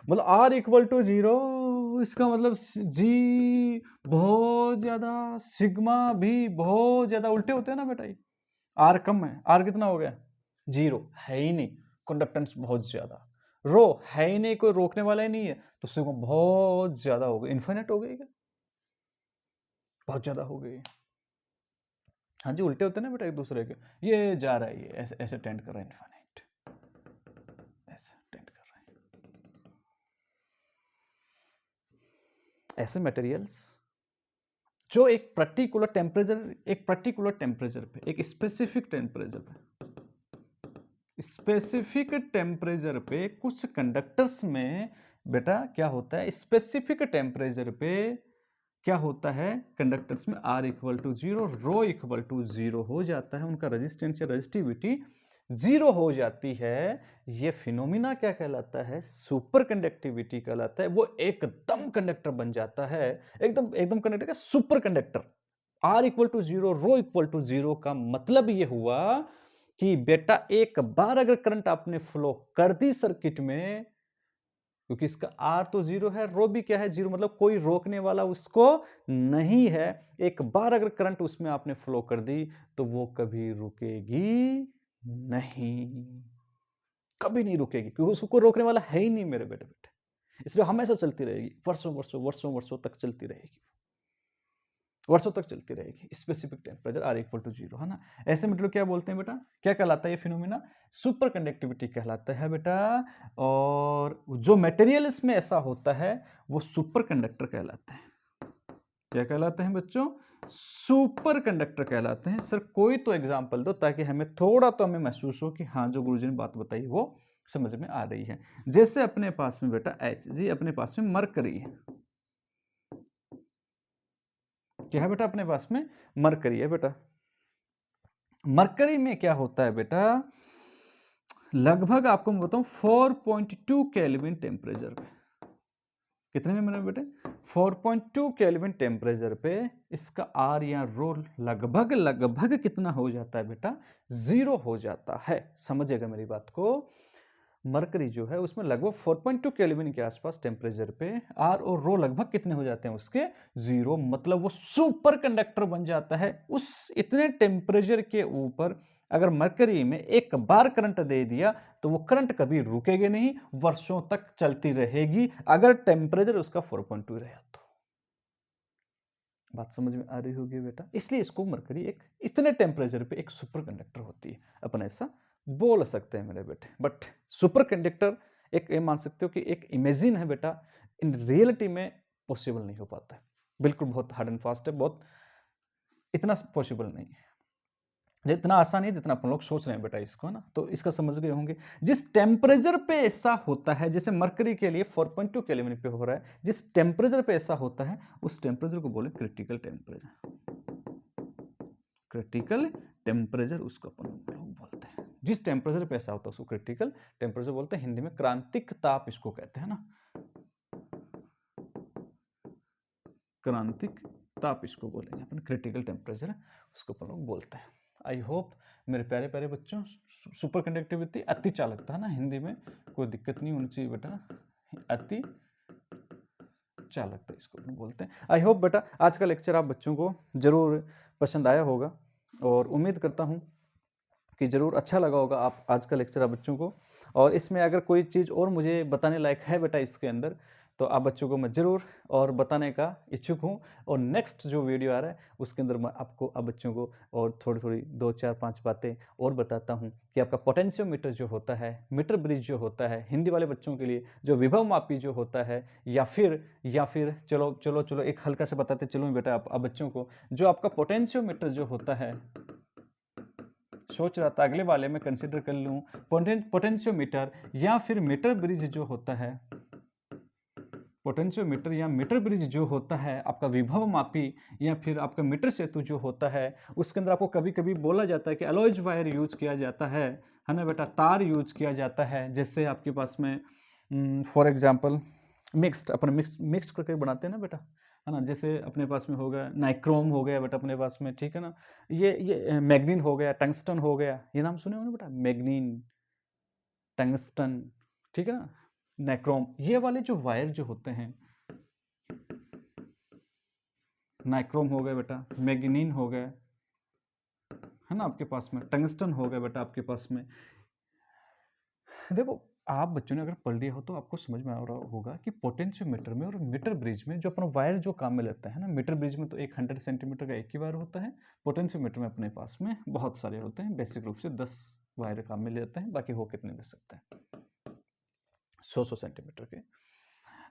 मतलब R इक्वल टू 0 इसका मतलब G बहुत ज्यादा, सिग्मा भी बहुत ज्यादा, उल्टे होते हैं ना बेटा। ये R कम है, R कितना हो गया, 0 है ही नहीं, कंडक्टेंस बहुत ज्यादा, रो है ही नहीं, कोई रोकने वाला ही नहीं है, तो सिग्मा बहुत ज्यादा हो गई, इन्फिनिट हो गई क्या, बहुत ज्यादा हो गई। हाँ जी, उल्टे होते हैं ना बेटा एक दूसरे के, ये जा रहा है, ये ऐसे ऐसे टेंड कर रहा है, इनफाइनाइट ऐसे टेंड कर रहा है। ऐसे मटेरियल्स जो एक पर्टिकुलर टेम्परेचर, एक पर्टिकुलर टेम्परेचर पे, एक स्पेसिफिक टेम्परेचर पे, स्पेसिफिक टेम्परेचर पे कुछ कंडक्टर्स में बेटा क्या होता है, स्पेसिफिक टेम्परेचर पे क्या होता है, कंडक्टर्स में R equal to 0, rho equal to 0 हो जाता है, उनका रेजिस्टेंस या रेजिस्टिविटी 0 हो जाती है। ये फिनोमिना क्या कहलाता है, सुपर कंडक्टिविटी कहलाता है। वो एकदम कंडक्टर बन जाता है, एकदम एकदम कंडक्टर का super conductor. R equal to 0, rho equal to 0 का मतलब ये हुआ कि बेटा एक बार अगर करंट आपने फ्लो कर दी सर्किट में, क्योंकि इसका R तो 0 है, रो भी क्या है 0, मतलब कोई रोकने वाला उसको नहीं है। एक बार अगर करंट उसमें आपने फ्लो कर दी तो वो कभी रुकेगी नहीं, कभी नहीं रुकेगी, क्योंकि उसको कोई रोकने वाला है ही नहीं मेरे बेटे। इसलिए हमेशा चलती रहेगी, वर्षों वर्षों वर्षों वर्षों तक चलती रहेगी, वर्षों तक चलती रहेगी। Specific temperature R equal to 0, है ना। ऐसे मतलब क्या बोलते हैं बेटा, क्या कहलाता है ये फिनोमिना, सुपर कंडक्टिविटी कहलाता है बेटा। और जो मटेरियल इसमें ऐसा होता है वो सुपर कंडक्टर कहलाते हैं। क्या कहलाते हैं बच्चों, सुपर कंडक्टर कहलाते हैं। सर कोई तो एग्जाम्पल दो ताकि हमें थोड़ा तो हमें महसूस हो कि हाँ जो गुरुजी ने बात बताई वो समझ में आ रही है। जैसे अपने पास में बेटा Hg, अपने पास में मरकरी है, क्या है बेटा, अपने पास में मरकरी है बेटा। मरकरी में क्या होता है बेटा, लगभग आपको मैं बताऊं 4.2 केल्विन टेम्परेचर पे, कितने में मेरे बेटे, 4.2 केल्विन टेम्परेचर पे इसका R या रो लगभग लगभग कितना हो जाता है बेटा, 0 हो जाता है। समझिएगा मेरी बात को, मरकरी जो है उसमें लगभग 4.2 केल्विन के आसपास टेम्परेचर पे R और रो लगभग कितने हो जाते हैं उसके, 0, मतलब वो सुपर कंडक्टर बन जाता है। उस इतने टेम्परेचर के ऊपर अगर मरकरी में एक बार करंट दे दिया तो वो करंट कभी रुकेगी नहीं, वर्षों तक चलती रहेगी, अगर टेम्परेचर उसका 4.2 रहा तो। बात समझ में आ रही होगी बेटा। इसलिए इसको मरकरी एक इतने टेम्परेचर पे एक सुपर कंडक्टर होती है, अपन ऐसा बोल सकते हैं मेरे बेटे। बट सुपर कंडक्टर एक ये मान सकते हो कि एक इमेजिन है बेटा, इन रियलिटी में पॉसिबल नहीं हो पाता है, बिल्कुल बहुत हार्ड एंड फास्ट है, बहुत इतना पॉसिबल नहीं है, जितना आसान है जितना अपन लोग सोच रहे हैं बेटा इसको, है ना। तो इसका समझ गए होंगे, जिस टेम्परेचर पे ऐसा होता है, जैसे मरकरी के लिए 4.2 केल्विन पे हो रहा है, जिस टेम्परेचर पे ऐसा होता है उस टेम्परेचर को बोले क्रिटिकल टेम्परेचर। क्रिटिकल टेम्परेचर उसको अपन लोग बोलते हैं। जिस टेम्परेचर पे ऐसा होता है उसको क्रिटिकल टेम्परेचर बोलते हैं। हिंदी में क्रांतिक ताप इसको कहते हैं ना, क्रांतिक ताप इसको बोलेंगे अपन, क्रिटिकल टेम्परेचर उसको अपन लोग बोलते हैं। आई होप मेरे प्यारे प्यारे बच्चों, सुपर कंडक्टिविटी अति चालकता है ना, हिंदी में कोई दिक्कत नहीं होनी चाहिए बेटा, अति चालकता इसको अपन बोलते हैं। आई होप बेटा आज का लेक्चर आप बच्चों को जरूर पसंद आया होगा और उम्मीद करता हूँ कि ज़रूर अच्छा लगा होगा आप आज का लेक्चर आप बच्चों को। और इसमें अगर कोई चीज़ और मुझे बताने लायक है बेटा इसके अंदर, तो आप बच्चों को मैं ज़रूर और बताने का इच्छुक हूँ। और नेक्स्ट जो वीडियो आ रहा है उसके अंदर मैं आपको आप बच्चों को और थोड़ी थोड़ी 2 4 5 बातें और बताता हूँ कि आपका पोटेंशियोमीटर जो होता है, मीटर ब्रिज जो होता है, हिंदी वाले बच्चों के लिए जो विभव मापी जो होता है, या फिर चलो एक हल्का सा बताते चलूँ बेटा आप बच्चों को, जो आपका पोटेंशियोमीटर जो होता है, सोच रहा था अगले वाले में कंसिडर कर लूँ पोटेंशियोमीटर या फिर मीटर ब्रिज जो होता है, पोटेंशियोमीटर या मीटर ब्रिज जो होता है, आपका विभव मापी या फिर आपका मीटर सेतु जो होता है, उसके अंदर आपको कभी कभी बोला जाता है कि अलॉयज वायर यूज किया जाता है ना बेटा, तार यूज किया जाता है। जैसे आपके पास में for example mixed, upon mixed करके बनाते हैं ना बेटा, है ना, जैसे अपने पास में हो गया नाइक्रोम हो गया बेटा अपने पास में, ठीक है ना, ये मैग्नीन हो गया, टंगस्टन हो गया, ये नाम सुने हो ना बेटा, मैग्नीन, टंगस्टन, ठीक है ना, नाइक्रोम, ये वाले जो वायर जो होते हैं, नाइक्रोम हो गया बेटा, मैग्नीन हो गया, है ना, आपके पास में टंगस्टन हो गया बेटा आपके पास में। देखो आप बच्चों ने अगर पढ़ लिया हो तो आपको समझ में आ रहा होगा कि पोटेंशियोमीटर में और मीटर ब्रिज में जो अपना वायर जो काम में लेता है ना, मीटर ब्रिज में तो 100 सेंटीमीटर का एक ही वायर होता है, पोटेंशियोमीटर में अपने पास में बहुत सारे होते हैं, बेसिक रूप से 10 वायर काम में लेते हैं, बाकी हो कितने ले सकते हैं 100 सेंटीमीटर के।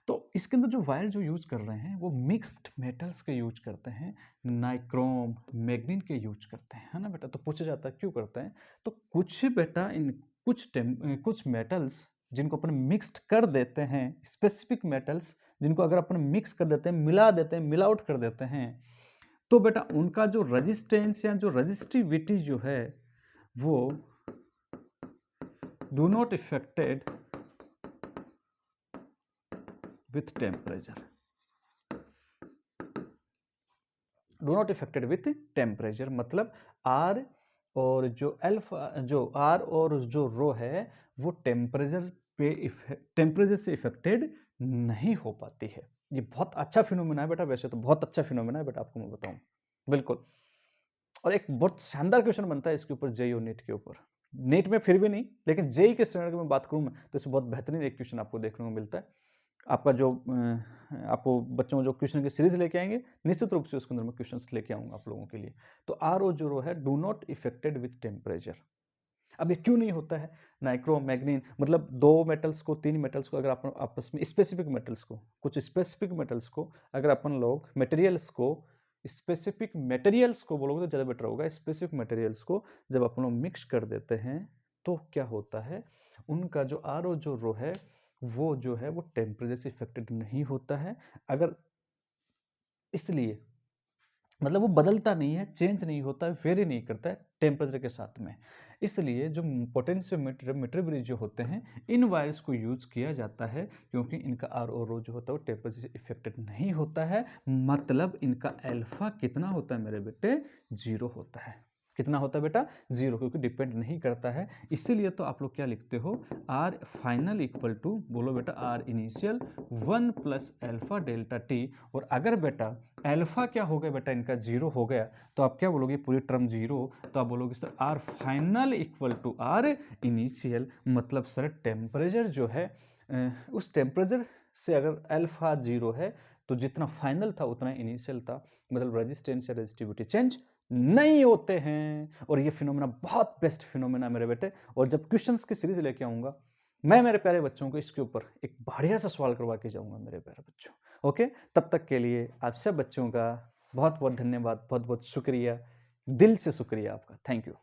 तो इसके अंदर जो वायर जो यूज कर रहे हैं वो मिक्स्ड मेटल्स के यूज करते हैं, नाइक्रोम मैग्नीन के यूज करते हैं, है ना बेटा। तो पूछा जाता है क्यों करते हैं, तो कुछ बेटा इन कुछ मेटल्स जिनको अपन मिक्स्ड कर देते हैं, स्पेसिफिक मेटल्स जिनको अगर अपन मिक्स कर देते हैं, मिला देते हैं, मिल आउट कर देते हैं, तो बेटा उनका जो रेजिस्टेंस या जो रेजिस्टिविटी जो है वो do not affected with temperature, do not affected with temperature, मतलब आर और जो अल्फा, जो आर और जो रो है वो टेम्परेचर से इफेक्टेड नहीं हो पाती है। ये बहुत अच्छा फिनोमेना है बेटा, वैसे तो बहुत अच्छा फिनोमेना है बेटा, आपको मैं बताऊं बिल्कुल। और एक बहुत शानदार क्वेश्चन बनता है इसके ऊपर जेई और नीट के ऊपर, नीट में फिर भी नहीं, लेकिन जेई के स्टैंडर्ड की मैं बात करूं तो इसमें बहुत बेहतरीन एक क्वेश्चन आपको देखने को मिलता है। आपका जो आपको बच्चों जो क्वेश्चन की सीरीज लेके आएंगे निश्चित रूप से उसके अंदर मैं क्वेश्चंस लेके आऊंगा आप लोगों के लिए। तो आर ओ जो रो है do not affected with temperature. अब ये क्यों नहीं होता है, नाइक्रो मैग्नीन मतलब 2 मेटल्स को 3 मेटल्स को अगर आप आपस में स्पेसिफिक मेटल्स को, कुछ स्पेसिफिक मेटल्स को अगर अपन लोग मटेरियल्स को, स्पेसिफिक मटेरियल्स को बोलोगे तो ज़्यादा बेटर होगा, स्पेसिफिक मटेरियल्स को जब अपन लोग मिक्स कर देते हैं तो क्या होता है, उनका जो आर ओ जो रो है वो जो है वो टेम्परेचर से इफेक्टेड नहीं होता है। अगर इसलिए मतलब वो बदलता नहीं है, चेंज नहीं होता है, वेरी नहीं करता है टेम्परेचर के साथ में। इसलिए जो पोटेंशियोमीटर मीटर ब्रिज जो होते हैं इन वायर्स को यूज किया जाता है क्योंकि इनका आर ओ रो जो होता है वो टेम्परेचर से इफेक्टेड नहीं होता है, मतलब इनका अल्फा कितना होता है मेरे बेटे, 0 होता है। कितना होता है बेटा, 0, क्योंकि डिपेंड नहीं करता है। इसीलिए तो आप लोग क्या लिखते हो, आर फाइनल इक्वल टू, बोलो बेटा R initial 1 plus alpha delta T. और अगर बेटा अल्फा क्या हो गया बेटा, इनका 0 हो गया तो आप क्या बोलोगे, पूरी टर्म 0, तो आप बोलोगे sir R final equal to R initial, मतलब सर टेम्परेचर जो है उस टेम्परेचर से अगर अल्फा 0 है तो जितना फाइनल था उतना इनिशियल था, मतलब रेजिस्टेंस या रेजिस्टिविटी चेंज नहीं होते हैं। और ये फिनोमेना बहुत बेस्ट फिनोमेना मेरे बेटे, और जब क्वेश्चंस की सीरीज लेके आऊंगा मैं मेरे प्यारे बच्चों को इसके ऊपर एक बढ़िया सा सवाल करवा के जाऊंगा मेरे प्यारे बच्चों। ओके, तब तक के लिए आप सब बच्चों का बहुत बहुत धन्यवाद, बहुत बहुत शुक्रिया, दिल से शुक्रिया आपका, थैंक यू।